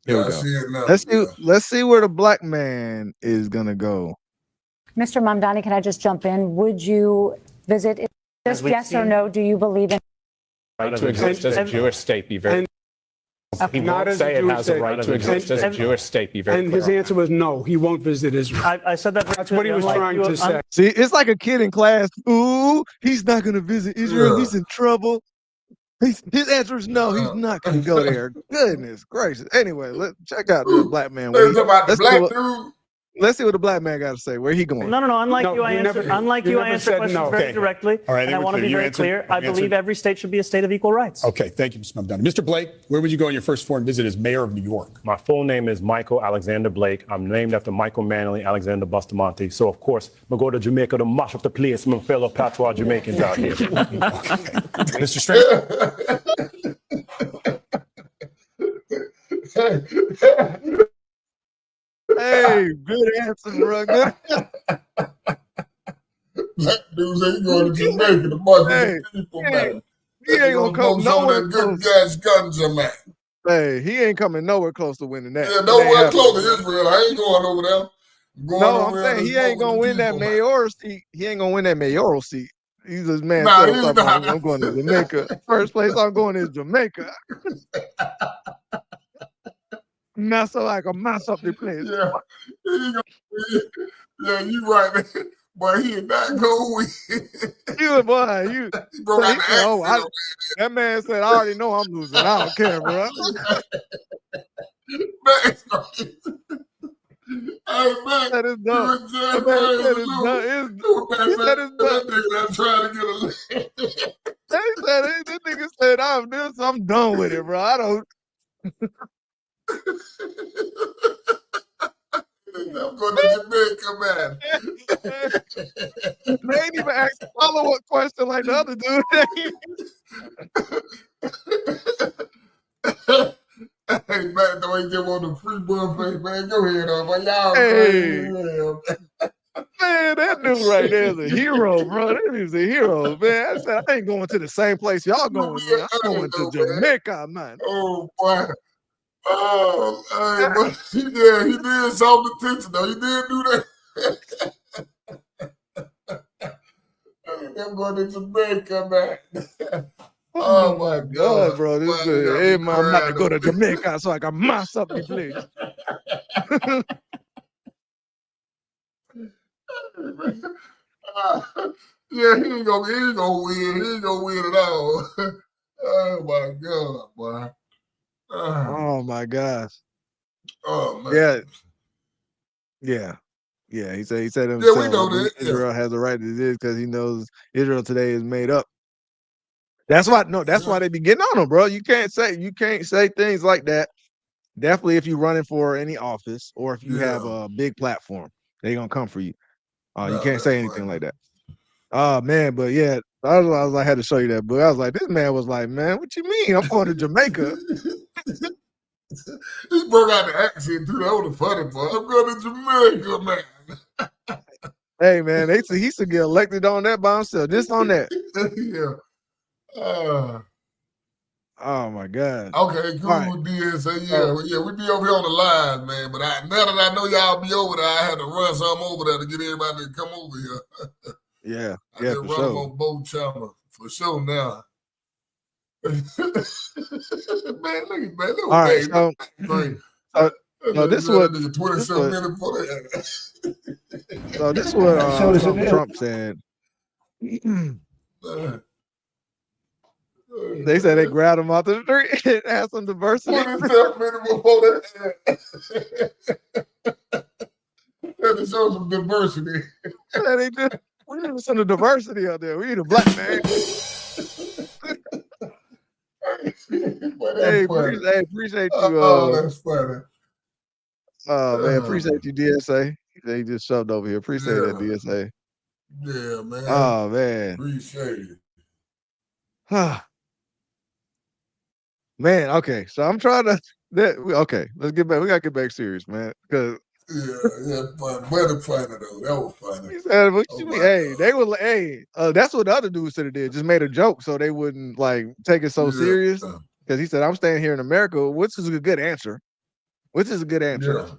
Here we I go. see it now. Let's see where the black man is gonna go. Mr. Mamdani, can I just jump in? Would you visit? Just yes or no? Do you believe in? Right to exist as a Jewish state, be very. He Not won't as a say it Jewish has state. a right to exist as a Jewish state, be very And clear his on answer was no, he won't visit Israel. I said that. That's what he was trying to say. See, it's like a kid in class. Ooh, he's not gonna visit Israel. He's in trouble. His answer is no. He's not gonna go there. Goodness gracious. Anyway, let's check out the black man. Let's see what the black man got to say. Where he going? No. Unlike No, you, I you answer. never- Unlike you you, I never answer said questions no. very Okay. directly, All right, and I want to be you very answered- clear. I you answered- believe every state should be a state of equal rights. Okay, thank you, Mr. Mamdani. Mr. Blake, where would you go on your first foreign visit as mayor of New York? My full name is Michael Alexander Blake. I'm named after Michael Manley Alexander Bustamante. So, of course, I'm going to go to Jamaica to mash up the place, my fellow patois Jamaicans out here. Mr. Strait. Hey, good answer, bro. Good. Black dudes ain't going to Jamaica to march Hey, with the people, man. He ain't gonna come some of nowhere that good close. gas guns, man. Hey, he ain't coming nowhere close to winning that. Yeah, It ain't nowhere happening, close to bro. Israel. I ain't going over there. No, I'm saying he ain't gonna win that mayoral seat. He ain't gonna win that mayoral seat. He's this man Nah, said, he's I'm, talking about, not. I'm going to Jamaica. First place I'm going is Jamaica. Not so I can mess up the place. Yeah, you right. But he not gonna win. You boy, you. He broke out the said, oh, accent. that man said, I already know I'm losing. I don't care, bro. Hey, man, That is dumb. That man said it's done. He said it's done. That nigga that trying to get a This nigga said, I'm done with it, bro. I don't. I'm going to Jamaica, man. They ain't even asked a follow-up question like the other dude. Hey, man, don't even get on the free buffet, man. Go ahead, man. Y'all Hey. crazy. Man, that dude right there is a hero, bro. That is a hero, man. I said, I ain't going to the same place y'all going to. I'm going to Jamaica, man. Oh, boy. Oh, hey, but yeah, he did solve the tension, though. He did do that. I'm going to Jamaica, man. Oh my God, bro. This hey, man, I'm about to go to Jamaica so I can mass up the place. Yeah, he ain't gonna win. He ain't gonna win at all. Oh my God, boy. Oh my gosh. Oh man. Yeah. He said himself. Yeah, we know that. Israel has a right to this because he knows Israel today is made up. That's why they be getting on him, bro. You can't say things like that. Definitely if you're running for any office or if you have a big platform, they're gonna come for you. You can't say anything like that. Oh man, but yeah, I had to show you that book. I was like, this man was like, man, what you mean? I'm going to Jamaica. He broke out the accent too. That was funny, boy. I'm going to Jamaica, man. Hey man, he used to get elected on that by himself. Just on that. Yeah. Oh my God. Okay, cool. Right. We be over here on the line, man. But now that I know y'all be over there, I had to run something over there to get everybody to come over here. Yeah, I just run them on both channels for sure now. Man, look at man. All right, so this is what 27 minutes for that. So this is what Trump said. They said they grabbed him off the street and had some diversity. 27 minutes before that. Had to show some diversity. We need some diversity out there. We need a black man. Hey, appreciate you. Oh, that's funny. Man, appreciate you, DSA. They just shoved over here. Appreciate that, DSA. Yeah, man. Oh man. Appreciate it. Man, okay. So I'm trying to okay, let's get back. We gotta get back serious, man. Because Funny though. That was funny. he said, what you mean? Hey, they were that's what the other dude said it did. Just made a joke so they wouldn't like take it so serious. Because he said, I'm staying here in America, which is a good answer. Which is a good answer.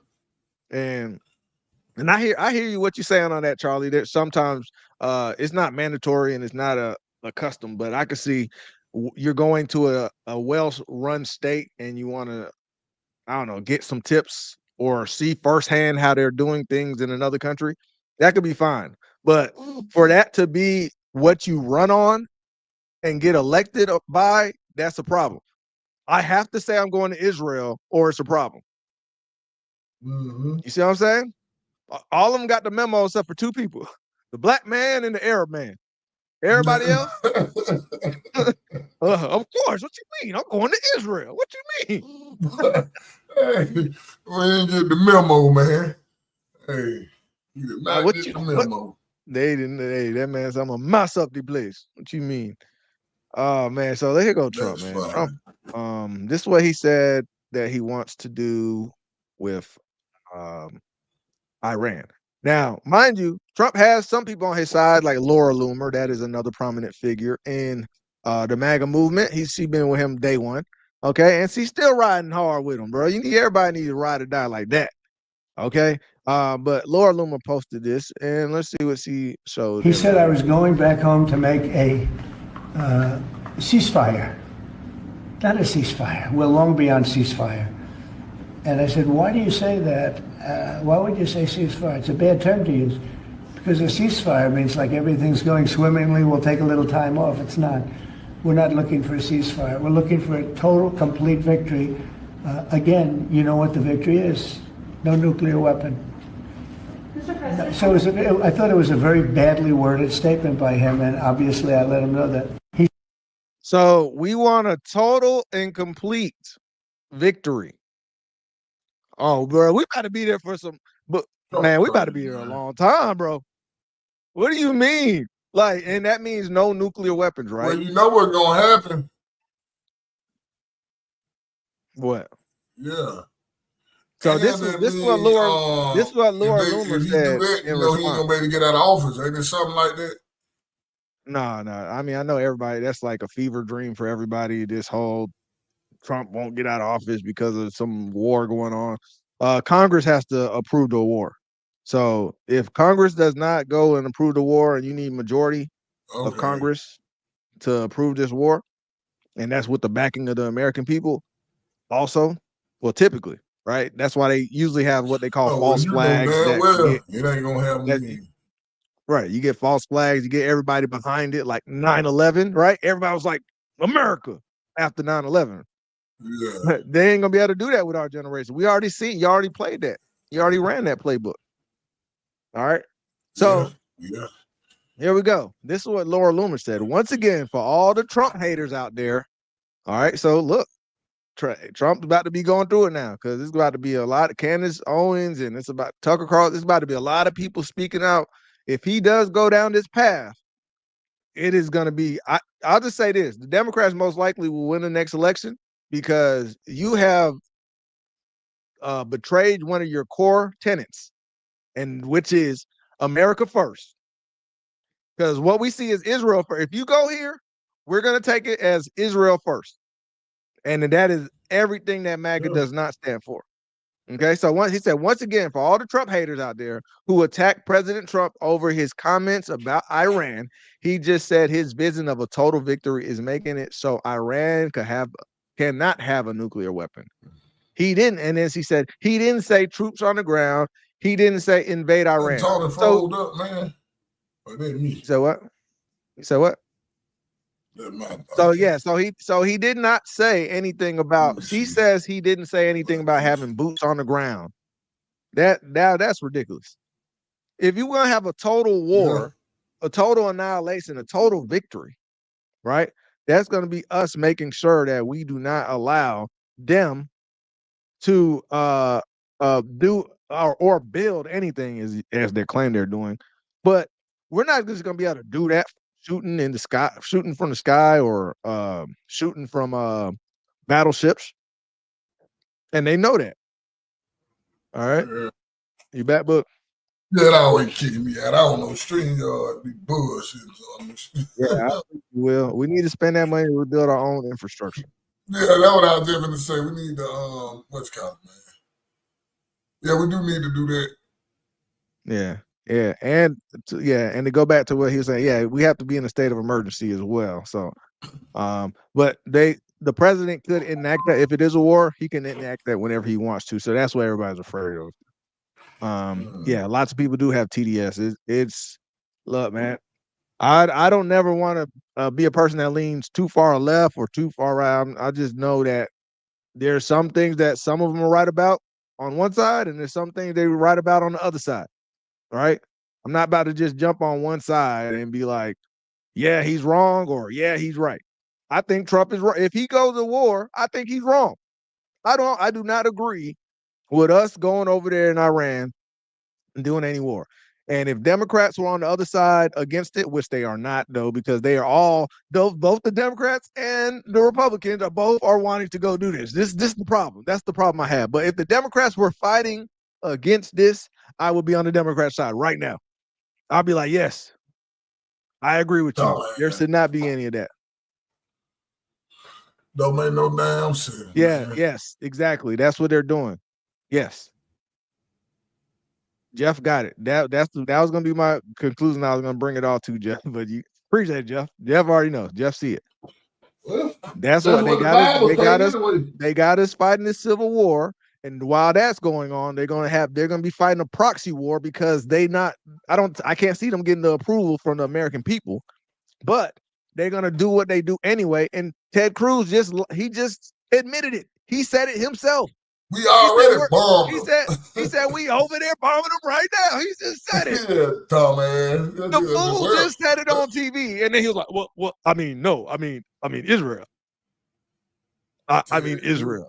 Yeah. And I hear you what you're saying on that, Charlie. That sometimes it's not mandatory and it's not a custom, but I can see you're going to a well-run state and you want to, I don't know, get some tips or see firsthand how they're doing things in another country. That could be fine. But for that to be what you run on and get elected by, that's a problem. I have to say I'm going to Israel or it's a problem. Mm-hmm. You see what I'm saying? All of them got the memo except for two people, the black man and the Arab man. Everybody else, of course. What you mean? I'm going to Israel. What you mean? Hey, we didn't get the memo, man. Hey, you did not get the memo. They didn't. Hey, that man said, I'm gonna mess up the place. What you mean? Oh man. So here go Trump, man. Fine. Trump. This is what he said that he wants to do with Iran. Now, mind you, Trump has some people on his side, like Laura Loomer. That is another prominent figure in the MAGA movement. She been with him day one. Okay, and she's still riding hard with him, bro. Everybody needs to ride or die like that. Okay. But Laura Loomer posted this, and let's see what she showed. He said I was going back home to make a ceasefire. Not a ceasefire. We're long beyond ceasefire. And I said, why do you say that? Why would you say ceasefire? It's a bad term to use. Because a ceasefire means like everything's going swimmingly, we'll take a little time off. It's not. We're not looking for a ceasefire. We're looking for a total, complete victory. Again, you know what the victory is. No nuclear weapon. Mr. President. So I thought it was a very badly worded statement by him, and obviously I let him know that. So we want a total and complete victory. Oh, bro, we got to be there for some. But man, we got to be there a long time, bro. What do you mean? Like, and that means no nuclear weapons, right? Well, you know what's gonna happen. What? Yeah. So this is what Laura Loomer said in he response. ain't gonna be able to get out of office. Ain't it something like that? No. I mean, I know everybody. That's like a fever dream for everybody. This whole Trump won't get out of office because of some war going on. Congress has to approve the war. So if Congress does not go and approve the war, and you need majority of Congress to approve this war, and that's with the backing of the American people, also, well, typically. Right, that's why they usually have what they call false flags. It ain't gonna happen. Right, you get false flags, you get everybody behind it, like 9/11. Right, everybody was like America after 9/11. Yeah, they ain't gonna be able to do that with our generation. We already seen, you already played that, you already ran that playbook. All right, so here we go. This is what Laura Loomer said. Once again, for all the Trump haters out there. All right, so look. Trump's about to be going through it now because it's about to be a lot of Candace Owens and it's about Tucker Carlson. It's about to be a lot of people speaking out. If he does go down this path, it is going to be, I'll just say this. The Democrats most likely will win the next election because you have betrayed one of your core tenets, and which is America first. Because what we see is Israel first. If you go here, we're going to take it as Israel first. And that is everything that MAGA does not stand for. Okay, so he said, once again, for all the Trump haters out there who attacked President Trump over his comments about Iran, he just said his vision of a total victory is making it so Iran cannot have a nuclear weapon. He didn't, and then he said he didn't say troops on the ground. He didn't say invade Iran. Fold up, man. So what? You said what? So yeah, so he did not say anything about. He says he didn't say anything about having boots on the ground. That's ridiculous. If you want to have a total war, a total annihilation, a total victory, right? That's going to be us making sure that we do not allow them to do or build anything as they claim they're doing. But we're not just gonna be able to do that shooting in the sky, shooting from the sky, or shooting from battleships. And they know that. All right. Yeah. You back, book? Yeah, that always kicking me out. I don't know, StreamYard be bullshit. Yeah, I think we will. We need to spend that money to rebuild our own infrastructure. Yeah, that's what I was just going to say. We need to, what's called, man? Yeah, we do need to do that. Yeah, yeah, and and to go back to what he was saying, yeah, we have to be in a state of emergency as well. So, but the president could enact that if it is a war, he can enact that whenever he wants to. So that's what everybody's afraid of. Yeah, lots of people do have TDS. It's look, man. I don't never want to be a person that leans too far left or too far right. I just know that there's some things that some of them are right about on one side, and there's some things they were right about on the other side. Right? I'm not about to just jump on one side and be like, yeah, he's wrong, or yeah, he's right. I think Trump is right. If he goes to war, I think he's wrong. I do not agree with us going over there in Iran and doing any war. And if Democrats were on the other side against it, which they are not, though, because they are all both the Democrats and the Republicans are both wanting to go do this. This is the problem. That's the problem I have. But if the Democrats were fighting against this, I would be on the Democrat side right now. I'll be like, yes, I agree with you. There should not be any of that. Don't make no damn sense. Yeah, man. yes, exactly. That's what they're doing. Yes. Jeff got it. That was gonna be my conclusion. I was gonna bring it all to Jeff, but you appreciate it, Jeff. Jeff already knows. Jeff see it. Well, that's what they got us. They got us fighting this civil war, and while that's going on, they're gonna be fighting a proxy war because I can't see them getting the approval from the American people, but they're gonna do what they do anyway. And Ted Cruz just admitted it. He said it himself. We already bombed. He said we over there bombing them right now. He just said it. Yeah, Tom, man. The fool just said it on TV, and then he was like, "Well, I mean Israel. I mean Israel."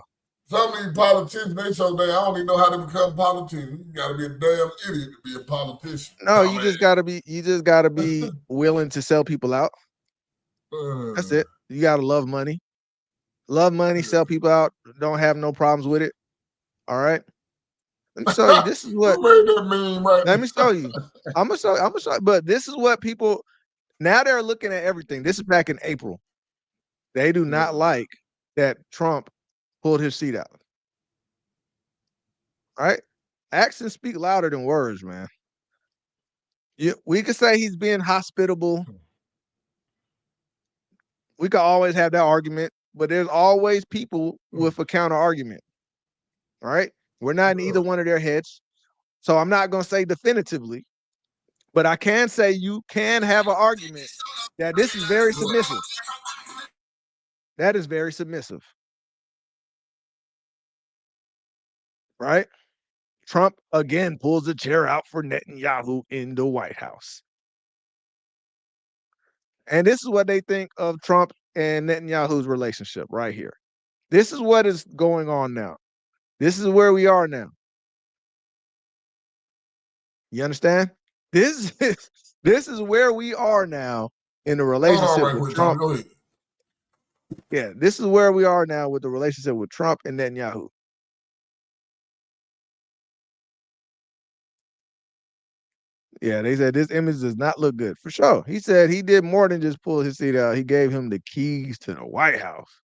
Some of these politicians, they don't even know how to become politicians. You got to be a damn idiot to be a politician. No, you just gotta be willing to sell people out. That's it. You gotta love money. Love money, sell people out. Don't have no problems with it. All right. Let me show you. This is what. Let me show you. I'm gonna show you. But this is what people now they're looking at everything. This is back in April. They do not like that Trump pulled his seat out. All right. Actions speak louder than words, man. We could say he's being hospitable. We could always have that argument, but there's always people with a counter argument. All right. We're not in either one of their heads. So I'm not going to say definitively, but I can say you can have an argument that this is very submissive. That is very submissive. Right? Trump again pulls a chair out for Netanyahu in the White House. And this is what they think of Trump and Netanyahu's relationship right here. This is what is going on now. This is where we are now. You understand? This is where we are now in the relationship with Trump. Yeah, this is where we are now with the relationship with Trump and Netanyahu. Yeah, they said this image does not look good. For sure. He said he did more than just pull his seat out. He gave him the keys to the White House.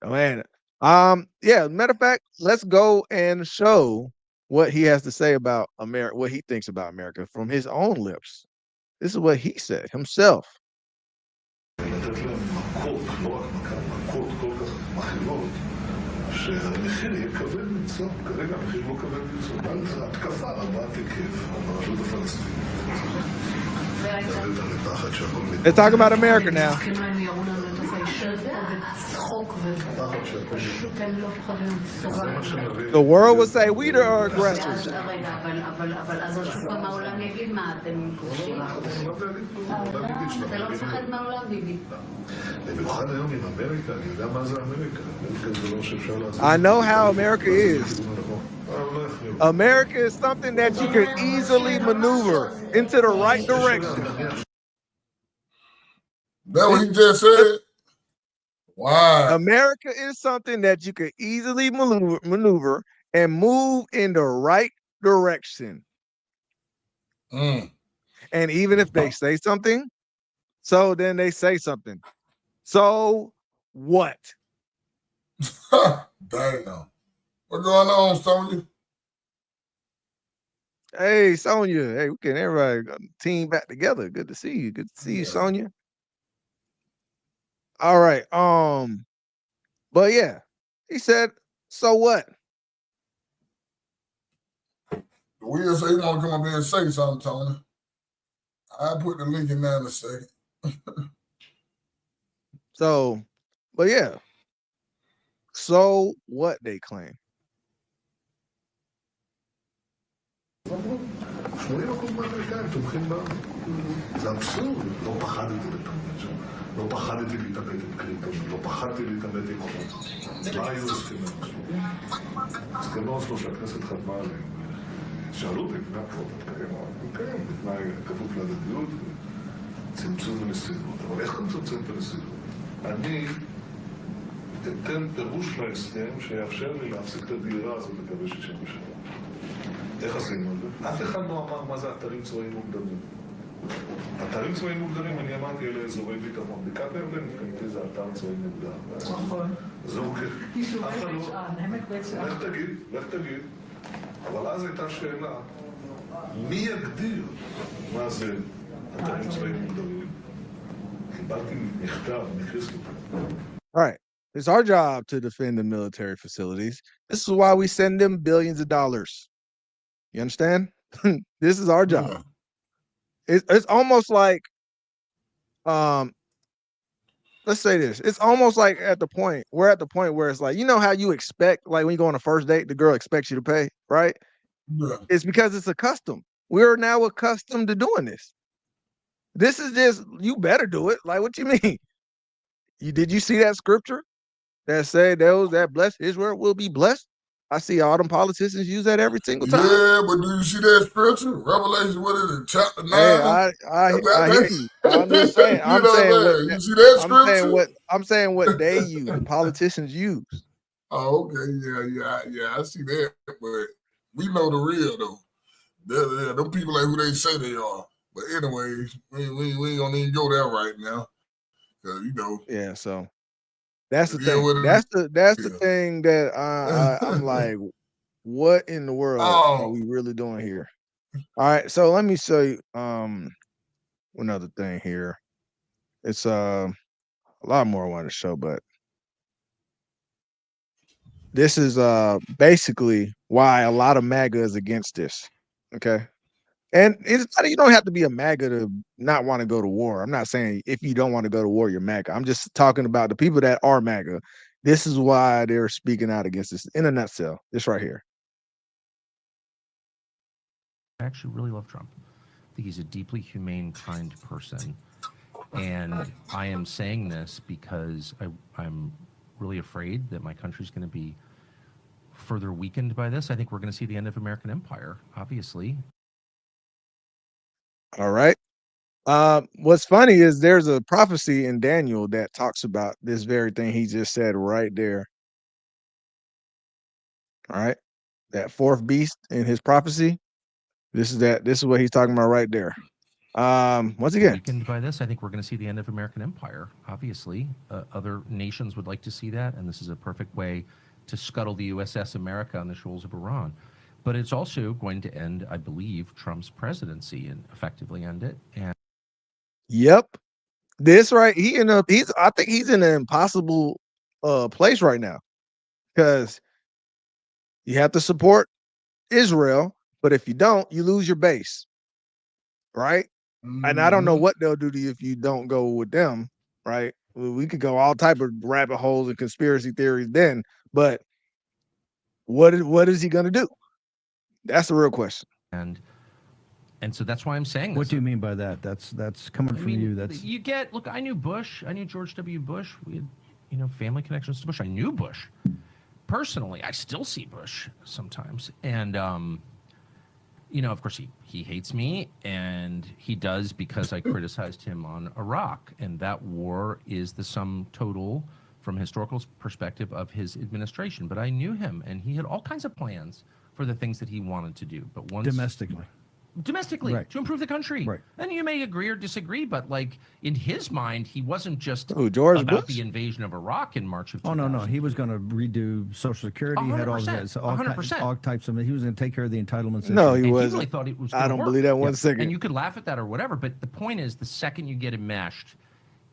Man, matter of fact, let's go and show what he has to say about America, what he thinks about America from his own lips. This is what he said himself. שהמחיר יהיה כבד מצלם, כרגע המחיר לא כבד מצלם, זה התקפה רבת היקף על הרשות הפלסטינית. כרגע לפחד שהכל מתקבל. Let's talk about America now. The world would say we are aggressors. I know how America is. America is something that you can easily maneuver into the right direction. That what he just said? Wow. America is something that you can easily maneuver and move in the right direction. Mm. And even if they say something, so then they say something. So what? Damn. What's going on, Sonya? Hey, Sonya. Hey, we can everybody team back together. Good to see you. Good to see you, Sonya. All right. But yeah, he said, so what? Will say he want to come up here and say something, Tony. I'll put the link in there in a second. So, but yeah. So what they claim. 80% מהאמריקאים תומכים בנו. זה אבסורד, לא פחדתי להתעמת שם. לא פחדתי להתעמת עם קלינטון, לא פחדתי להתעמת עם אובמה. מה היו הסכמי אוסלו? הסכמי אוסלו שהכנסת חתמה עליהם. שאלו אותי, מה כבר תתקיים? כן, בתנאי כפוף להדדיות, צמצום ונסיבות. אבל איך אתה מצמצם את הנסיבות? אני אתן פירוש להסכם שיאפשר לי להפסיק את הדהירה הזאת לקווי 67. איך עשינו את זה? אף אחד לא אמר מה זה אתרים צבאיים מוגדרים. אתרים צבאיים מוגדרים, אני אמרתי, אלה אזורי ביטחון. בקעת הירדן, מבחינתי זה אתר צבאי מוגדר. נכון. זה אוקיי. לך תגיד. אבל אז הייתה שאלה, מי יגדיר מה זה אתרים צבאיים מוגדרים? קיבלתי מכתב מקריסטופר. All right. It's our job to defend the military facilities. This is why we send them billions of dollars. You understand? This is our job. It's almost like, let's say this. It's almost like we're at the point where it's like, you know how you expect, like when you go on a first date, the girl expects you to pay, right? Yeah. It's because it's a custom. We're now accustomed to doing this. This is just, you better do it. Like, what you mean? Did you see that scripture that said those that bless Israel will be blessed? I see all them politicians use that every single time. Yeah, but do you see that scripture? Revelation, what is it, chapter 9? Hey, I hear you. I'm just saying. I'm saying you see that scripture? I'm saying what they use, the politicians use. Oh, okay, yeah, I see that, but we know the real though. Them people like who they say they are. But anyways, we ain't gonna even go there right now, cause you know. Yeah, so that's the thing. That's the thing that I'm like, what in the world are we really doing here? All right, so let me show you another thing here. It's a lot more I want to show, but this is basically why a lot of MAGA is against this. Okay. And you don't have to be a MAGA to not want to go to war. I'm not saying if you don't want to go to war, you're MAGA. I'm just talking about the people that are MAGA. This is why they're speaking out against this in a nutshell. This right here. I actually really love Trump. I think he's a deeply humane, kind person. And I am saying this because I'm really afraid that my country's going to be further weakened by this. I think we're going to see the end of American empire, obviously. All right. What's funny is there's a prophecy in Daniel that talks about this very thing he just said right there. All right. That fourth beast in his prophecy. This is what he's talking about right there. Once again, weakened by this, I think we're going to see the end of American empire. Obviously, other nations would like to see that, and this is a perfect way to scuttle the USS America on the shoals of Iran. But it's also going to end, I believe, Trump's presidency and effectively end it. And yep, this right. I think he's in an impossible place right now because you have to support Israel, but if you don't, you lose your base, right? Mm-hmm. And I don't know what they'll do to you if you don't go with them, right? We could go all type of rabbit holes and conspiracy theories then, but what is he going to do? That's the real question. And so that's why I'm saying this. What do you mean by that? That's coming from you. That's look, I knew Bush. I knew George W. Bush. We had, family connections to Bush. I knew Bush. personally, I still see Bush sometimes. And, of course, he hates me, and he does because I criticized him on Iraq. And that war is the sum total, from a historical perspective, of his administration. But I knew him, and he had all kinds of plans for the things that he wanted to do. But once domestically Right. to improve the country. Right. And you may agree or disagree, but like in his mind, he wasn't just George about Bush? the invasion of Iraq in March of Oh 2000. no, he was going to redo Social Security. He had all 100%. all types of. He was going to take care of the entitlements. No, issue. he And wasn't. he really thought it was I gonna don't work. believe that one second. And you could laugh at that or whatever, but the point is, the second you get enmeshed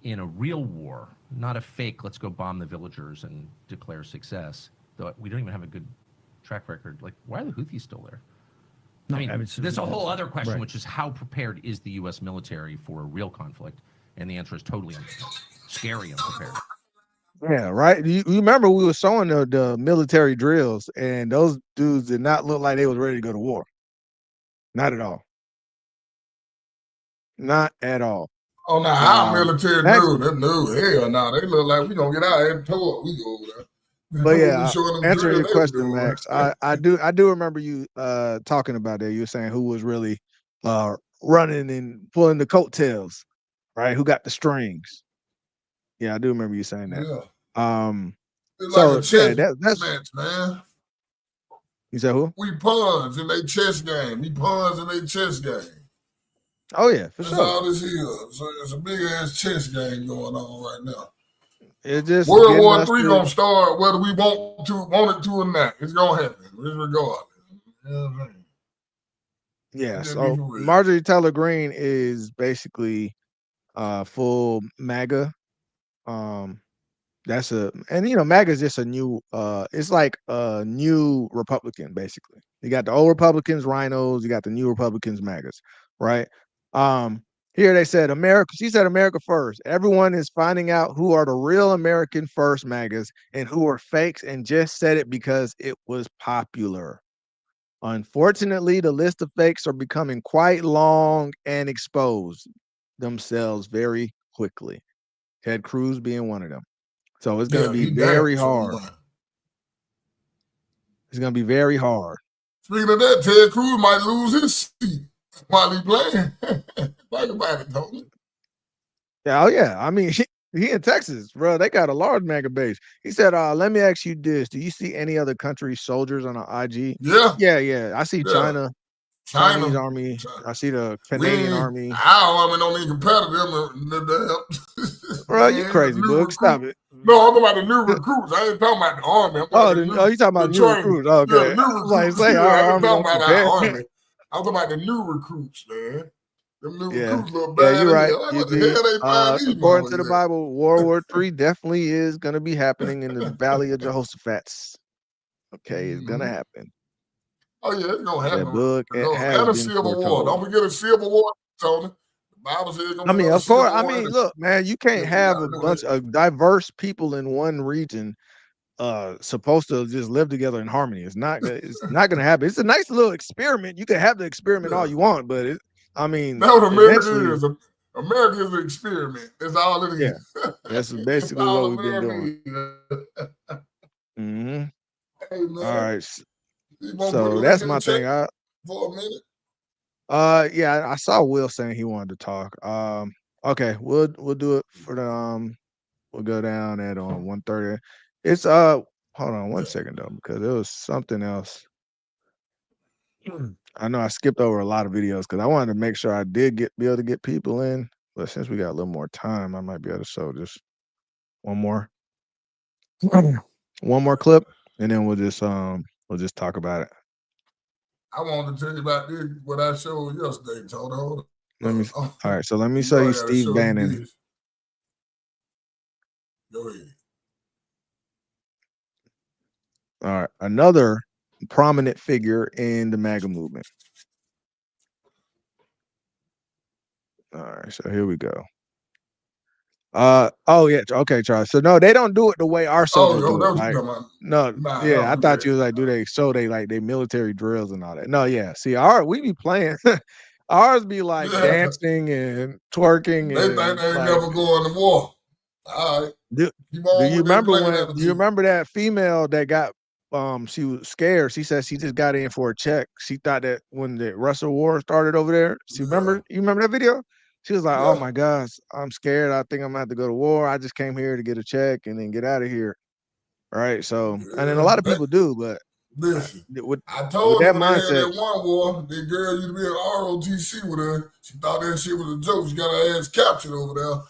in a real war, not a fake, let's go bomb the villagers and declare success, though we don't even have a good track record. Like, why are the Houthis still there? No, I mean, it's- there's a whole other question, right. which is how prepared is the U.S. military for a real conflict? And the answer is totally scary unprepared. Yeah, right. You remember we were showing the military drills, and those dudes did not look like they was ready to go to war. Not at all. Not at all. Oh, now our military knew. They knew. Hell, no, they look like we gonna get out and tour. We go over there. But yeah, We showing them answering your drill, they was question, going. Max, I do remember you talking about that. You were saying who was really running and pulling the coattails, right? Who got the strings? Yeah, I do remember you saying that. Yeah. It's So like a chess that's match, man. you said who? We pawns in their chess game. We pawns in their chess game. Oh yeah, for That's sure. all this is. So it's a big ass chess game going on right now. It just World getting War us III to- gonna start whether we want it to or not. It's gonna happen, regardless. You know what I'm saying? Yeah, Just so be for real. Marjorie Taylor Greene is basically full MAGA. That's MAGA is just a new it's like a new Republican, basically. You got the old Republicans, rhinos, you got the new Republicans, MAGAs, right? Here they said she said America first. Everyone is finding out who are the real American first MAGAs and who are fakes, and just said it because it was popular. Unfortunately, the list of fakes are becoming quite long and expose themselves very quickly. Ted Cruz being one of them. So it's going to be very hard. It's going to be very hard. Speaking of that, Ted Cruz might lose his seat while he playing. Think about it, Tony. Yeah, oh yeah. I mean, he in Texas, bro. They got a large MAGA base. He said, let me ask you this. Do you see any other country's soldiers on the IG? Yeah. Yeah. I see China. Chinese army. I see the Canadian army. Our army don't even compare to them. Bro, you crazy, Boog. Stop it. No, I'm talking about the new recruits. I ain't talking about the army. I'm talking about you talking about new recruits? Okay. Yeah, the new I was like, recruits. say, Yeah, our I ain't army talking don't about our compare. army. I'm talking about the new recruits, man. Them new Yeah. recruits look Yeah, bad. you're right. Like, what the hell they find these According to the motherfuckers at? Bible, World War III definitely is going to be happening in the Valley of Jehoshaphat. Okay, it's going to happen. Oh, yeah, it's going to happen. That book has And a been civil war. foretold. Don't forget a civil war, Tony. The Bible says it's going I to be mean, a of civil course. I war. mean, look, man, you can't have a bunch of diverse people in one region supposed to just live together in harmony. It's not going to happen. It's a nice little experiment. You can have the experiment all you want, but I mean, That's what America eventually, is. America is an experiment. That's all it is. Yeah, that's basically all what we've been doing. America is. Mm-hmm. Hey, man. All right. You wanna put a So link that's in the my thing. chat for a minute? Yeah, I saw Will saying he wanted to talk. Okay, we'll do it for the we'll go down at 1:30. It's hold on one second though, because there was something else. I know I skipped over a lot of videos because I wanted to make sure I did be able to get people in, but since we got a little more time, I might be able to show just one more clip, and then we'll just talk about it. I wanted to tell you about this, what I showed yesterday, Tony. Hold on. Let me. All right, so let me show you Steve Bannon. Go ahead. All right, another prominent figure in the MAGA movement. All right, so here we go. Oh yeah, okay, Charles. So no, they don't do it the way our soldiers do it. Like, no, yeah, I thought you was like, do they show they military drills and all that? No, yeah. See, we be playing. Ours be like dancing and twerking. They think they ain't never going to war. All right. Do you remember that female that got she was scared. She said she just got in for a check. She thought that when the Russia war started over there, you remember that video? She was like, "Oh my gosh, I'm scared. I think I'm gonna have to go to war. I just came here to get a check and then get out of here." All right. So, and then a lot of people do, but listen, with I told that you when they had mindset, that one war, that girl used to be at ROTC with her. She thought that shit was a joke. She got her ass captured over there.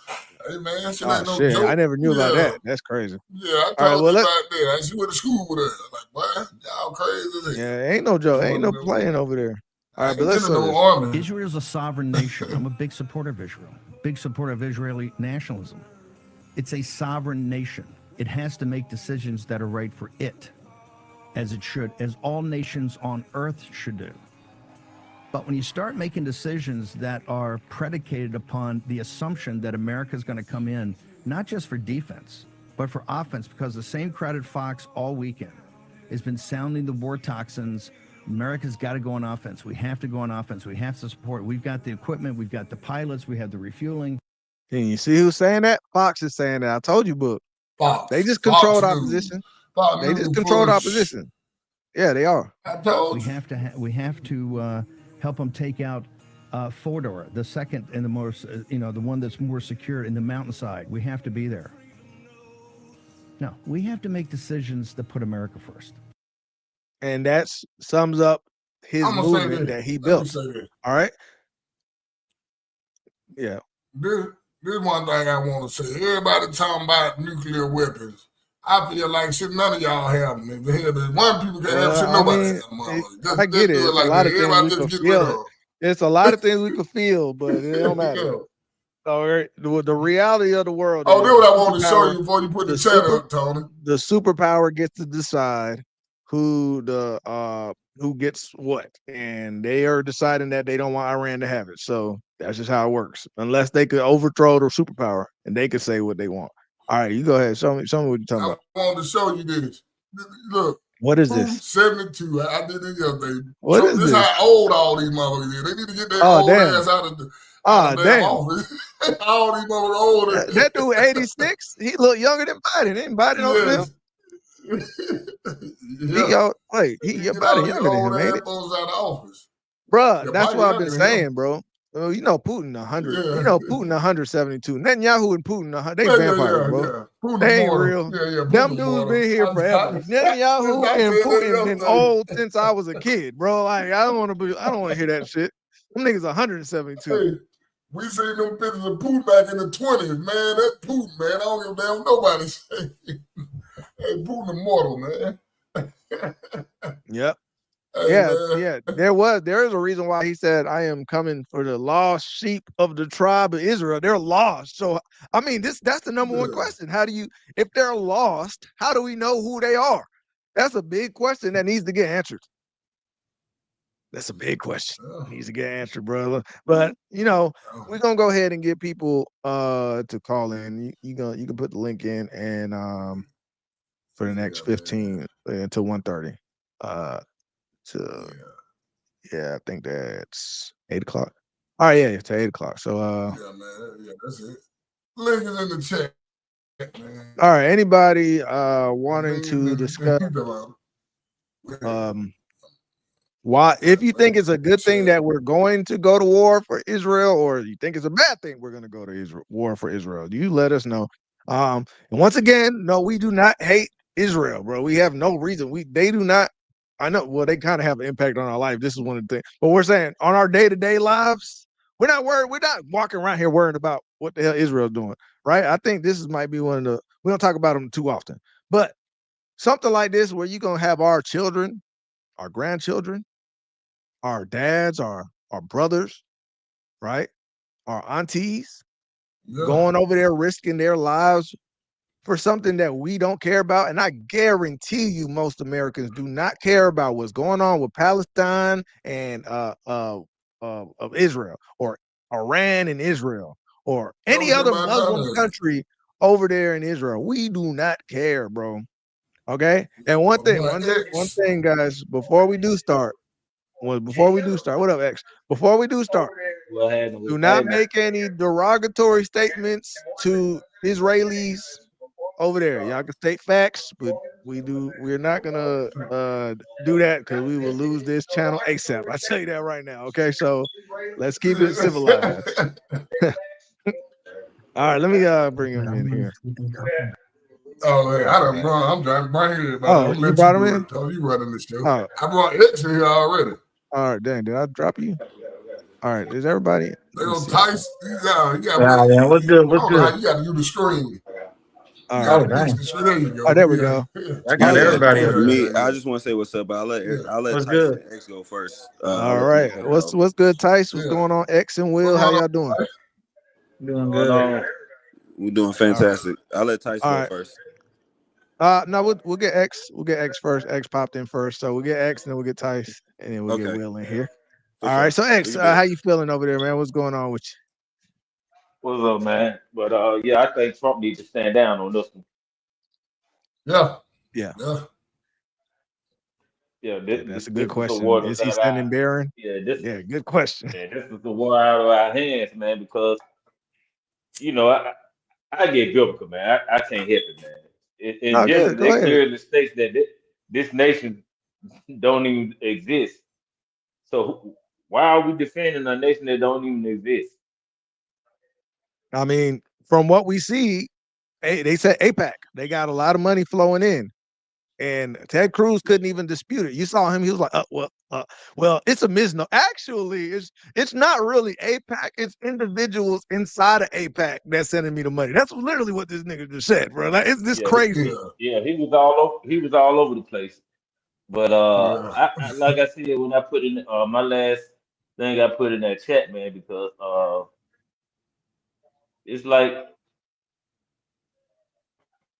Hey man, that shit ain't no shit, joke. I never knew about Yeah. that. That's crazy. Yeah, I All right, told well, you let about that. She went to school with her. Like, boy, y'all crazy as hell. yeah, ain't no joke, ain't no playing over there. All right, but let's no this. army. Israel's a sovereign nation. I'm a big supporter of Israel, big supporter of Israeli nationalism. It's a sovereign nation. It has to make decisions that are right for it, as it should, as all nations on earth should do. But when you start making decisions that are predicated upon the assumption that America is going to come in, not just for defense, but for offense, because the same crowded fox all weekend has been sounding the war toxins. America's got to go on offense. We have to go on offense. We have to support. We've got the equipment. We've got the pilots. We have the refueling. And you see who's saying that? Fox is saying that. I told you, book. Fox. They just Fox controlled News. opposition. Fox They News just controlled push. opposition. Yeah, they are. I told We you. have to help them take out Fodor, the second and the most, the one that's more secure in the mountainside. We have to be there. No, we have to make decisions that put America first. And that sums up his I'ma say movement this. that he Let me built. say this. All right. Yeah. This one thing I want to say. Everybody talking about nuclear weapons. I feel like shit none of y'all have them. If one people can have shit, nobody have them. I get it. It's a lot of things we can feel it. It's a lot of things we can feel, but it don't matter. All right. The reality of the world. Oh, that's what I want to show you before you put the chat up, Tony. The superpower gets to decide who gets what, and they are deciding that they don't want Iran to have it. So that's just how it works. Unless they could overthrow the superpower and they could say what they want. All right, you go ahead. Show me what you're talking about. I want to show you this. Look. What is this? 72. I did it yesterday. What is this? This? How old all these motherfuckers is. They need to get their old ass out of the damn office. All these motherfuckers old. That dude 86. He look younger than Biden. Ain't Biden over him? He Biden younger than him, ain't it? Out of office. Bruh, that's what I've been saying, bro. Well, you know Putin 100. You know Putin 172. Netanyahu and Putin, they vampires, bro. They ain't real. Them dudes been here forever. Netanyahu and Putin been old since I was a kid, bro. Like I don't want to hear that shit. Them niggas 172. Hey, we seen them pictures of Putin back in the 20s, man. That Putin, man. I don't give a damn what nobody say. Hey, Putin immortal, man. Yep. Hey, yeah. There is a reason why he said, "I am coming for the lost sheep of the tribe of Israel." They're lost. So I mean, that's the number one question. If they're lost, how do we know who they are? That's a big question that needs to get answered. That's a big question. Needs to get answered, brother. But we're gonna go ahead and get people to call in. You can put the link in and for the next 15 until 1:30. I think that's 8:00. All right, it's 8:00. So yeah, man. Yeah, that's it. Link is in the chat, man. All right, anybody wanting to discuss why, if you think it's a good thing that we're going to go to war for Israel, or you think it's a bad thing we're going to go to war for Israel, you let us know. And once again, no, we do not hate Israel, bro. We have no reason. They do not. I know. Well, they kind of have an impact on our life. This is one of the things. But we're saying on our day-to-day lives, we're not worried. We're not walking around here worrying about what the hell Israel's doing, right? I think this might be one of the. We don't talk about them too often, but something like this where you're gonna have our children, our grandchildren, our dads, our brothers, right? Our aunties going over there risking their lives for something that we don't care about. And I guarantee you most Americans do not care about what's going on with Palestine and of Israel, or Iran and Israel, or any other Muslim country over there in Israel. We do not care, bro. Okay. And one thing, guys, before we do start, what up, X? Before we do start, do not make any derogatory statements to Israelis over there. Y'all can state facts, but We're not gonna do that because we will lose this channel ASAP. I tell you that right now. Okay, so let's keep it civilized. All right, let me bring him in here. Oh, man, I done brought. I'm trying to bring everybody. Oh, I'm you let brought you him do in? it. Oh, you running the show. Oh. I brought X in here already. All right, dang, did I drop you? All right, is everybody? They gonna Tice. You got Yeah, what's good? I What's don't know how good? you got to do the screen. All You right. got to fix the screen. There you go. Oh, there we go. I got everybody up. Me, I just want to say what's up, but I'll let What's Tyson good? and X go first. All right, what's good, Tice? What's going on, X and Will? How y'all doing? Doing good. We're doing fantastic. I'll let Tyson All go right. first. No, we'll get X. We'll get X first. X popped in first, so we'll get X, and then we'll get Tice, and then we'll get Will in here. For All sure. right, so X, We can do it. how you feeling over there, man? What's going on with you? What's up, man? But yeah, I think Trump needs to stand down on this one. Yeah. Yeah. Yeah, That's a this good is the question. war Is that's he out standing barren? yeah, good question. this is the war out of our hands, man, because you know, I get biblical, man. I can't help it, man. In No, Genesis, good. Go it ahead. clearly states that this nation don't even exist. So why are we defending a nation that don't even exist? I mean, from what we see, they said APAC. They got a lot of money flowing in, and Ted Cruz couldn't even dispute it. You saw him; he was like, well, it's a misnomer. Actually, it's not really APAC. It's individuals inside of APAC that's sending me the money. That's literally what this nigga just said, bro. Like, it's this crazy. He was all over the place. But I like I said when I put in my last thing I put in that chat, man, because it's like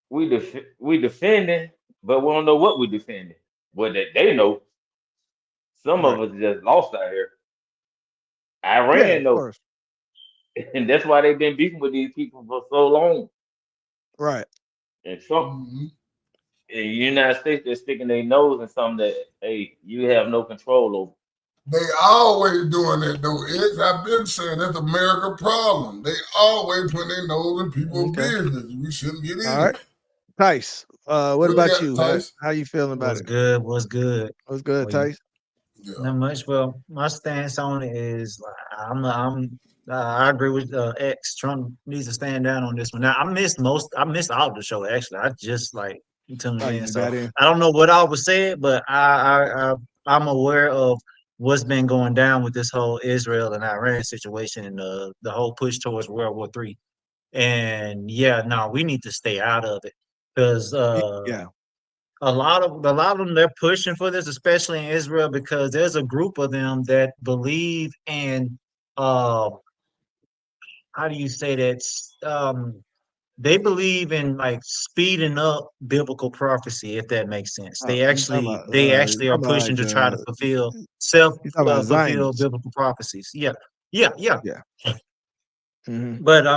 we defending, but we don't know what we defending. But that they know. Some of us just lost out here. Iran knows, and that's why they've been beefing with these people for so long. Right. And Trump, in the United States, they're sticking their nose in something that you have no control over. They always doing that though. X, I've been saying that's America problem. They always put their nose in people's business. We shouldn't get in All right, it. Tice. What What about got, you? Tice? How you feeling about What's it? good? What's good? What's good, Tice? Not much. Well, my stance on it is I agree with X. Trump needs to stand down on this one. Now I missed all of the show actually. I just like tuned in, so I don't know what all was said, but I'm aware of what's been going down with this whole Israel and Iran situation and the whole push towards World War III. And yeah, no, we need to stay out of it because a lot of them they're pushing for this, especially in Israel, because there's a group of them that believe in how do you say that? They believe in like speeding up biblical prophecy, if that makes sense. They actually are pushing to try to fulfill fulfill Zionists. biblical prophecies. Yeah. Mm-hmm. But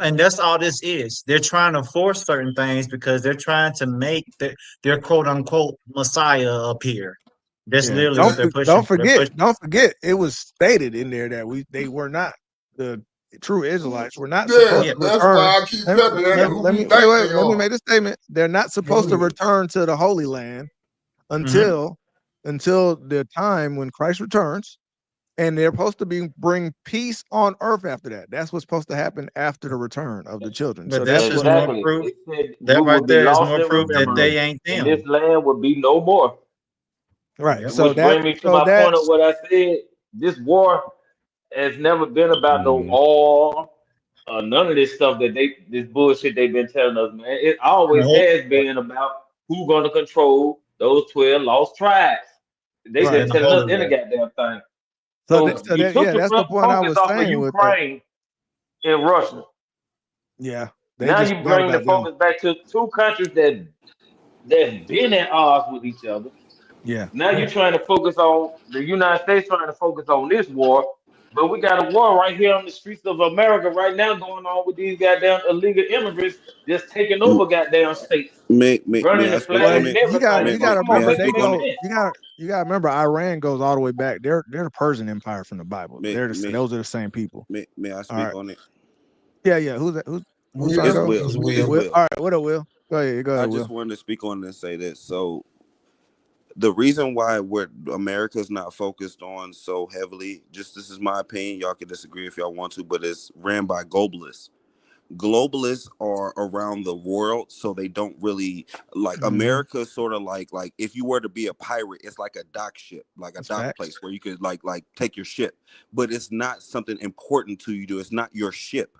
and that's all this is. They're trying to force certain things because they're trying to make their quote unquote Messiah appear. That's literally what they're pushing. Don't forget, it was stated in there that they were not the true Israelites. We're not Yeah, supposed to that's return. why I keep telling you. Let me wait. Let me make the statement. They're not supposed to return to the Holy Land until the time when Christ returns. And they're supposed to bring peace on earth after that. That's what's supposed to happen after the return of the children. But So that's that's just what more proof. We That will right be there is lost more in proof that they remembrance, ain't and them. this land will be no more. Right. Which brings me to my point of what I said. This war has never been about no oil, none of this stuff this bullshit they've been telling us, man. It always has been about who's gonna control those 12 lost tribes. They've been telling us in the goddamn thing. So you took the that's the point I focus was off of saying with that. Ukraine and Russia. Yeah. Now you bring the focus back to two countries that's been at odds with each other. Yeah. Now you're trying to focus on the United States trying to focus on this war, but we got a war right here on the streets of America right now going on with these goddamn illegal immigrants just taking over goddamn states, May running I the speak flag on and it? everything. You gotta Come on, remember make it make sense. you gotta remember Iran goes all the way back. They're the Persian Empire from the Bible. Those are the same people. May I speak on it? Yeah. Who's that? Who's It's Will. All right, what up, Will? Go ahead, I Will. just wanted to speak on this and say this. So the reason why America's not focused on so heavily, just this is my opinion, y'all can disagree if y'all want to, but it's ran by globalists. Globalists are around the world, so they don't really like America. Sort of like if you were to be a pirate, it's like a dock ship, like a dock place where you could like take your ship, but it's not something important to you. It's not your ship.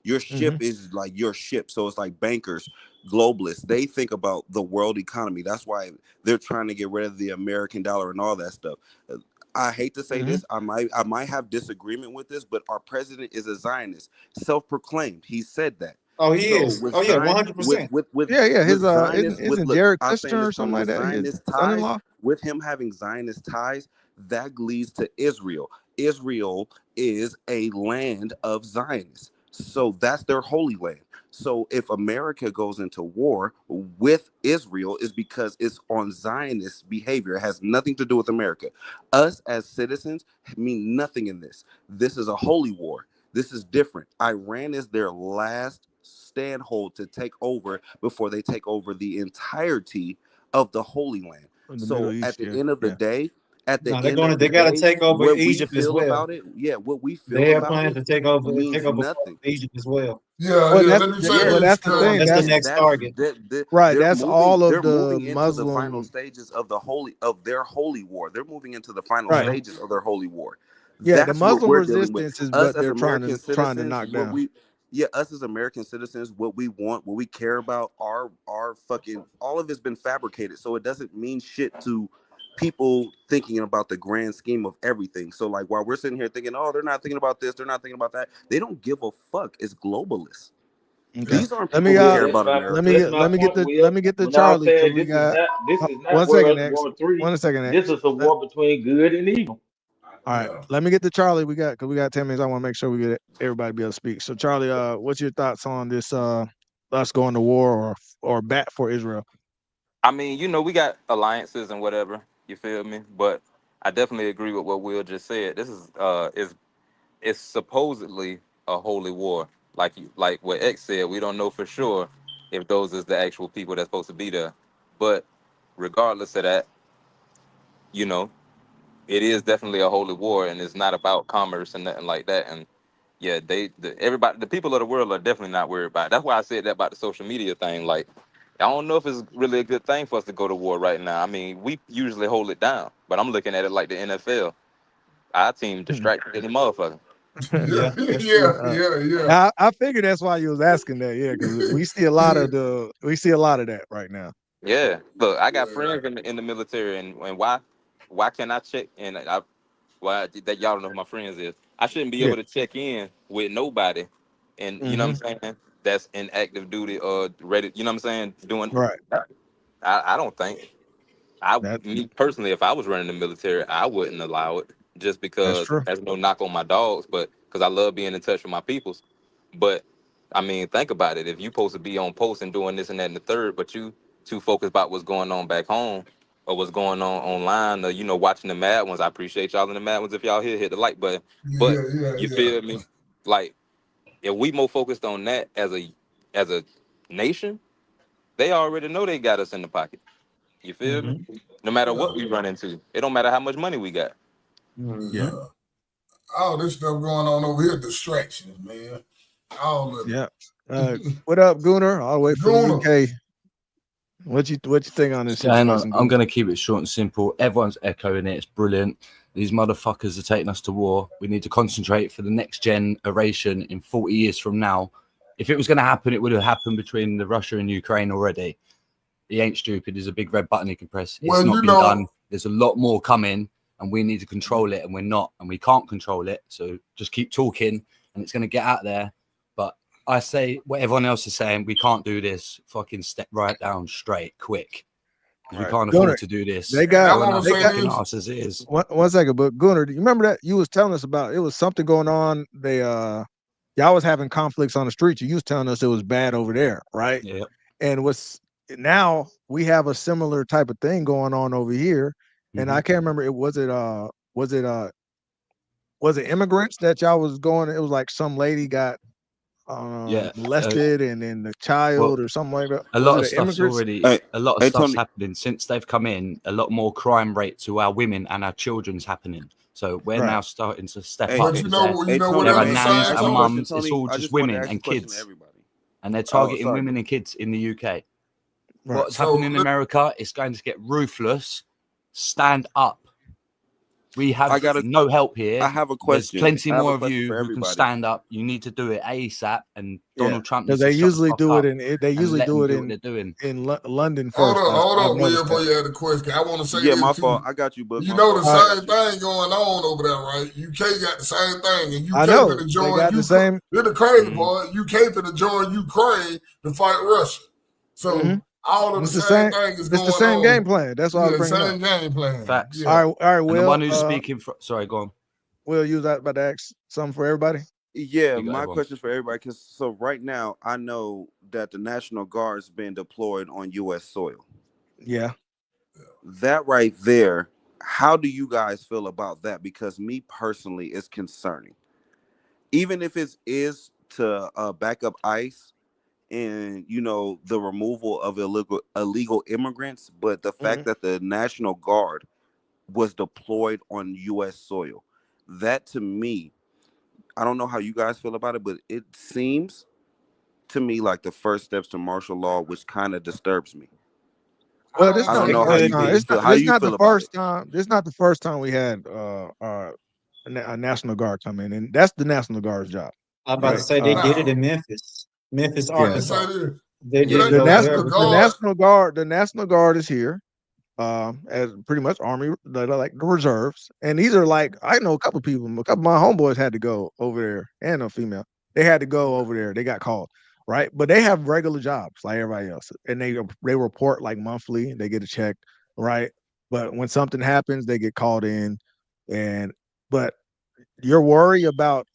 Your ship is like your ship. So it's like bankers, globalists. They think about the world economy. That's why they're trying to get rid of the American dollar and all that stuff. I hate to say this. I might have disagreement with this, but our president is a Zionist, self-proclaimed. He said that. Oh, he is. Oh, yeah, 100%. His Zionist, isn't look, Derek I'm saying Kushner or this, Tony, something like with that? His Zionist ties, son-in-law. with him having Zionist ties, that leads to Israel. Israel is a land of Zionists. So that's their holy land. So if America goes into war with Israel, is because it's on Zionist behavior. It has nothing to do with America. Us as citizens mean nothing in this. This is a holy war. This is different. Iran is their last standhold to take over before they take over the entirety of the Holy Land. So at the end of the day, they gotta take over what we Egypt as feel well. about it, what we They feel have about plans it to take over means nothing. Egypt as well. Well, Let me say this. that's the thing. That's the next target. Right. They're That's moving. all of They're the moving into the final Muslim. stages of their holy war. They're moving into the final Right. stages of their holy war. Yeah, the That's what Muslim we're dealing with. resistance is Us what as they're American trying to citizens, knock down. us as American citizens, what we want, what we care about, our fucking all of it's been fabricated. So it doesn't mean shit to people thinking about the grand scheme of everything. So like while we're sitting here thinking, oh, they're not thinking about this, they're not thinking about that, they don't give a fuck. It's globalists. Okay. These aren't Let people me who care about America. let me get the When I Charlie because said we got this is not 1 World second War X. Three. 1 second This X. is a war between good and evil. All right, let me get to Charlie. We got 10 minutes. I want to make sure we get everybody be able to speak. So Charlie, what's your thoughts on this? Us going to war or back for Israel? I mean, we got alliances and whatever. You feel me? But I definitely agree with what Will just said. This is it's supposedly a holy war. Like what X said, we don't know for sure if those is the actual people that's supposed to be there. But regardless of that, you know, it is definitely a holy war, and it's not about commerce and nothing like that. And yeah, everybody, the people of the world are definitely not worried about it. That's why I said that about the social media thing. Like, I don't know if it's really a good thing for us to go to war right now. I mean, we usually hold it down, but I'm looking at it like the NFL. Our team distracted any motherfucker. Yeah. I figured that's why you was asking that. Yeah, because we see a lot of that right now. Yeah, look, I got friends in the military, and why can't I check? And why that y'all don't know who my friends is? I shouldn't be able to check in with nobody, and you know what I'm saying? That's in active duty or ready. You know what I'm saying? Doing right. I don't think me personally, if I was running the military, I wouldn't allow it just because there's no knock on my dogs, but because I love being in touch with my peoples. But I mean, think about it. If you supposed to be on post and doing this and that and the third, but you too focused about what's going on back home or what's going on online, or watching the mad ones. I appreciate y'all in the mad ones. If y'all here, hit the like button. But you feel me? Like if we more focused on that as a nation, they already know they got us in the pocket. You feel me? No matter what we run into, it don't matter how much money we got. Yeah. All this stuff going on over here, distractions, man. All of it. Yeah. What up, Gunnar? All the way from the UK. What you think on this situation? I'm going to keep it short and simple. Everyone's echoing it. It's brilliant. These motherfuckers are taking us to war. We need to concentrate for the next generation in 40 years from now. If it was going to happen, it would have happened between the Russia and Ukraine already. He ain't stupid. There's a big red button he can press. It's not been done. There's a lot more coming, and we need to control it, and we're not, and we can't control it. So just keep talking, and it's going to get out there. But I say what everyone else is saying. We can't do this. Fucking step right down straight, quick. We can't afford to do this. They got fucking ass as it is. 1 second, but Gunnar, do you remember that you was telling us about? It was something going on. Y'all was having conflicts on the streets. You was telling us it was bad over there, right? Yeah. And now we have a similar type of thing going on over here, and I can't remember. Was it immigrants that y'all was going? It was like some lady got molested and then the child or something like that? A Was lot it of an stuff's immigrant? already, Hey, a lot of hey, stuff's Tony. happening since they've come in. A lot more crime rate to our women and our children's happening. So we're now starting to step Hey, up. hey, because you know what there are at the nans same and time? mums. It's all I just just wanted to women ask a and question to kids, everybody. and they're Oh, targeting sorry. women and kids in the UK. Right. What's happening in America is going to get ruthless. Stand up. We have no help here. I have a There's question. plenty I have more a of question you for who can everybody. stand up. You need to do it ASAP, and Donald Trump Because needs to they shut the usually fuck do up it in they and usually let do them it do what they're doing. in London Hold first. up, I've Will, noticed before that. you ask the question. I want to say Yeah, this my too. fault. I got you, but You my know fault. the I got same you. thing going on over there, right? UK got the same thing, and I UK know finna they join got the Ukraine. same. Here's the crazy part: UK finna join Ukraine to fight Russia. So all of the It's the same same. thing is It's going the same game on. plan. That's what I was Yeah, bringing up. same game plan. Facts. Yeah. All right, And the Will. one who's speaking for, sorry, go on. Will, you was about to ask something for everybody? Yeah, You got my everyone. question is for everybody. Cause so right now, I know that the National Guard's been deployed on U.S. soil. Yeah. That right there, how do you guys feel about that? Because me personally, it's concerning. Even if it is to back up ICE and the removal of illegal immigrants, but the fact that the National Guard was deployed on U.S. soil, that to me, I don't know how you guys feel about it, but it seems to me like the first steps to martial law, which kind of disturbs me. Well, this I not don't the know how first you time. guys feel. How This do you not the feel about it? first time. This not the first time we had a National Guard come in, and that's the National Guard's job. I'm about to Right? say they did it in Memphis, Let me say Arkansas. this. They did it The over national there the before. National Guard the National Guard is here. As pretty much Army, they're like the reserves, and these are like I know a couple of people. A couple of my homeboys had to go over there, and a female. They had to go over there. They got called, right? But they have regular jobs like everybody else, and they report like monthly. They get a check, right? But when something happens, they get called in, and but your worry about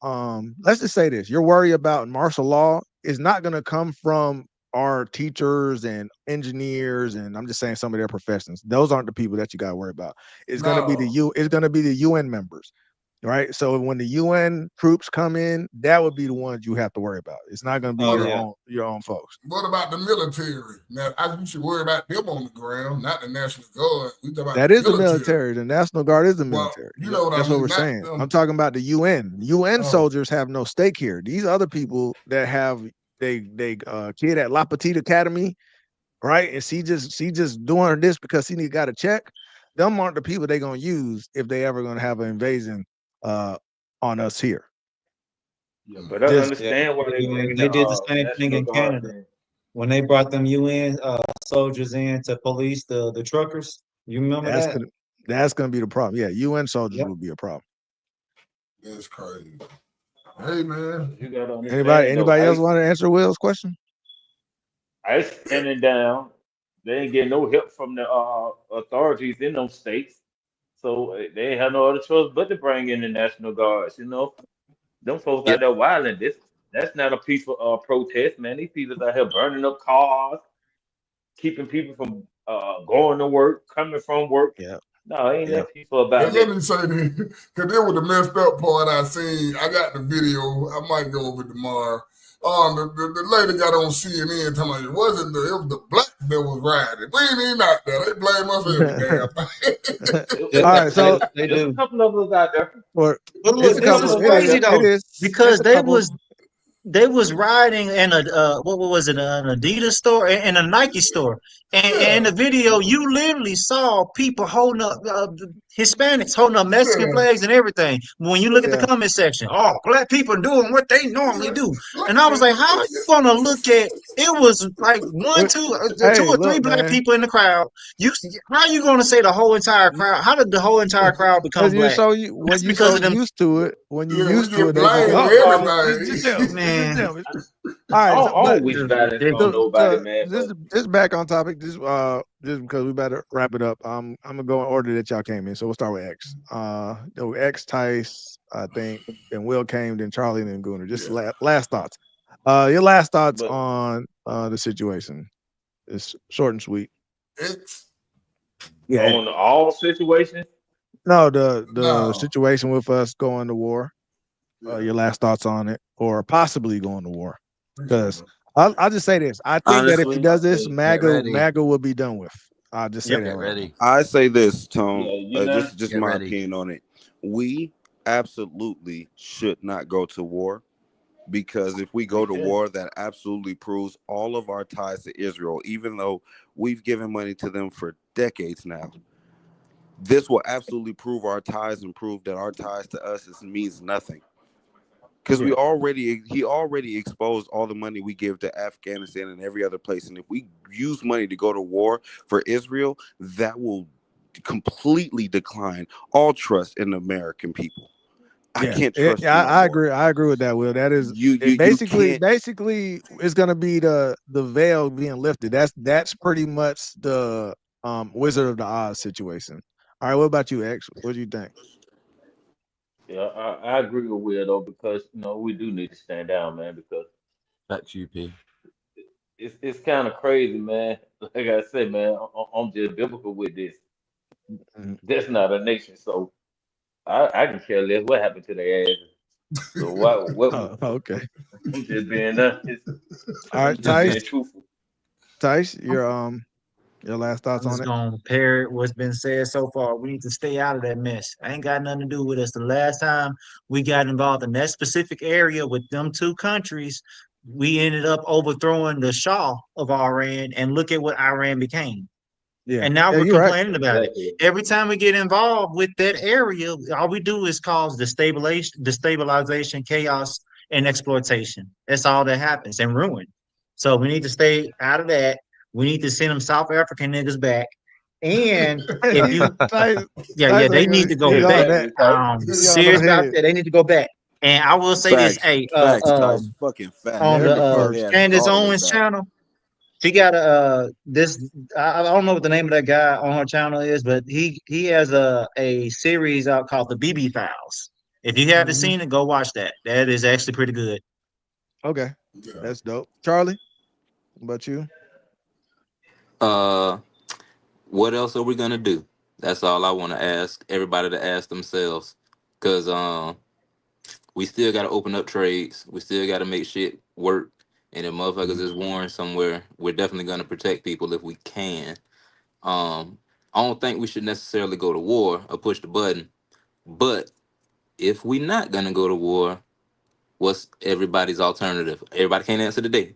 let's just say this, your worry about martial law is not going to come from our teachers and engineers, and I'm just saying some of their professions. Those aren't the people that you got to worry about. It's going to be it's going to be the UN members, right? So when the UN troops come in, that would be the ones you have to worry about. It's not going to be your own folks. What about the military? Now, you should worry about them on the ground, not the National Guard. We talk about That is the military. The National Guard is the military. You know what That's I mean. what we're saying. I'm talking about the UN. UN soldiers have no stake here. These other people that have they kid at La Petite Academy, right? And she just doing this because she got a check. Them aren't the people they're gonna use if they ever gonna have an invasion on us here. Yeah, but I understand why they bringing They the did the same thing National in Guard Canada in. when they brought them UN soldiers in to police the truckers. You remember that? That's gonna be the problem. Yeah, UN soldiers will be a problem. That's crazy. Hey man, You gotta understand though. Anybody else want to answer Will's question? ICE standing down. They ain't getting no help from the authorities in those states, so they ain't have no other choice but to bring in the National Guards. Them folks out there wilding. That's not a peaceful protest, man. These people out here burning up cars, keeping people from going to work, coming from work. Yeah. No, ain't that peaceful Hey, about let that. me say this, because it was the messed up part I seen. I got the video. I might go over it tomorrow. The lady got on CNN talking about it was the black that was riding. We ain't even out there. They blame us for every damn thing. All right, so There's a couple of us out there. Well, But it's look, a this couple. was crazy though, It is because it's a couple. they was riding in a what was it, an Adidas store and a Nike store, and in the video you literally saw people holding up Hispanics holding up Mexican flags and everything. When you look at the comment section, oh, black people doing what they normally do, and I was like, how are you gonna look at? It was like two Hey, or three look, black man. people in the crowd. How are you gonna say the whole entire crowd? How did the whole entire crowd become Because black? when Just you because so of them, used to it, when you Yeah, we used to get it, they gonna be blamed oh, for oh, everything. it's just them. It's just man. them. All right, I so, but don't wish violence on nobody, man. But just back on topic. Just because we better wrap it up. I'm gonna go in order that y'all came in. So we'll start with X. X, Tice, I think, then Will came, then Charlie, then Gunnar. Just last thoughts. Your last thoughts on the situation. It's short and sweet. X. Yeah. on all situations, No, the No. situation with us going to war. Your last thoughts on it, or possibly going to war. Because I'll just say this. I think that if he Honestly, does this, ready. MAGA will be done with. I'll just say that right now. I say this, Tone. Yeah, you know. Just my opinion on it. We absolutely should not go to war, because if we go to war, that absolutely proves all of our ties to Israel, even though we've given money to them for decades now. This will absolutely prove our ties and prove that our ties to us means nothing. Because he already exposed all the money we give to Afghanistan and every other place. And if we use money to go to war for Israel, that will completely decline all trust in the American people. I can't trust you no I more. agree. I agree with that, Will. That is You basically can't- it's gonna be the veil being lifted. That's pretty much the Wizard of the Oz situation. All right, what about you, X? What do you think? Yeah, I agree with Will though, because we do need to stand down, man, because That's UP. it's kind of crazy, man. Like I said, man, I'm just biblical with this. That's not a nation, so I can care less what happened to their ass. So what? Okay. I'm just being honest. All I'm right, just Tice. being truthful. Tice, your last thoughts I'm on just it? gonna parrot what's been said so far. We need to stay out of that mess. Ain't got nothing to do with us. The last time we got involved in that specific area with them two countries, we ended up overthrowing the Shah of Iran, and look at what Iran became. Yeah. And now Yeah, we're you're right. complaining about it. Every time we get involved with that area, all we do is cause destabilization, chaos, and exploitation. That's all that happens, and ruin. So we need to stay out of that. We need to send them South African niggas back. And if you, yeah, they need to go back. Serious about that. They need to go back. And I will say this, Facts, Tice, fucking facts. on They're the their asses Candace all the way Owens back. channel, she got a I don't know what the name of that guy on her channel is, but he has a series out called the BB Files. If you haven't seen it, go watch that. That is actually pretty good. Okay. That's dope. Charlie, what about you? What else are we gonna do? That's all I want to ask everybody to ask themselves, because we still got to open up trades. We still got to make shit work. And if motherfuckers is warring somewhere, we're definitely gonna protect people if we can. I don't think we should necessarily go to war or push the button, but if we not gonna go to war, what's everybody's alternative? Everybody can't answer today.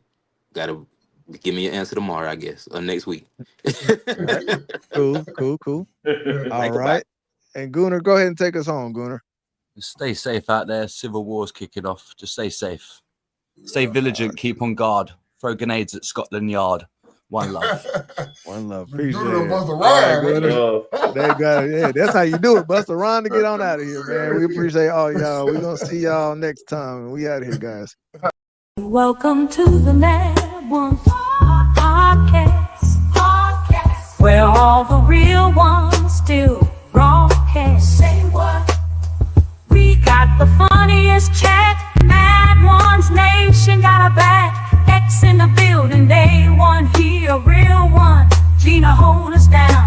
Gotta give me an answer tomorrow, I guess, or next week. All right. Cool. All Think about right. And Gunnar, go ahead and take us home, Gunnar. Stay safe out there. Civil war's kicking off. Just stay safe. Stay vigilant. Keep on guard. Throw grenades at Scotland Yard. One love. One love. Appreciate Gunnar it. bust a All right, rhyme, Gunnar. They got it. Yeah, that's how you do it. Bust a rhyme to get on out of here, man. We appreciate all y'all. We're gonna see y'all next time. We out of here, guys. Welcome to the Mad Ones podcast, where all the real ones still broadcast. Say what? We got the funniest chat. Mad Ones Nation got a back. X in the building, day one, he a real one. Gina, hold us down.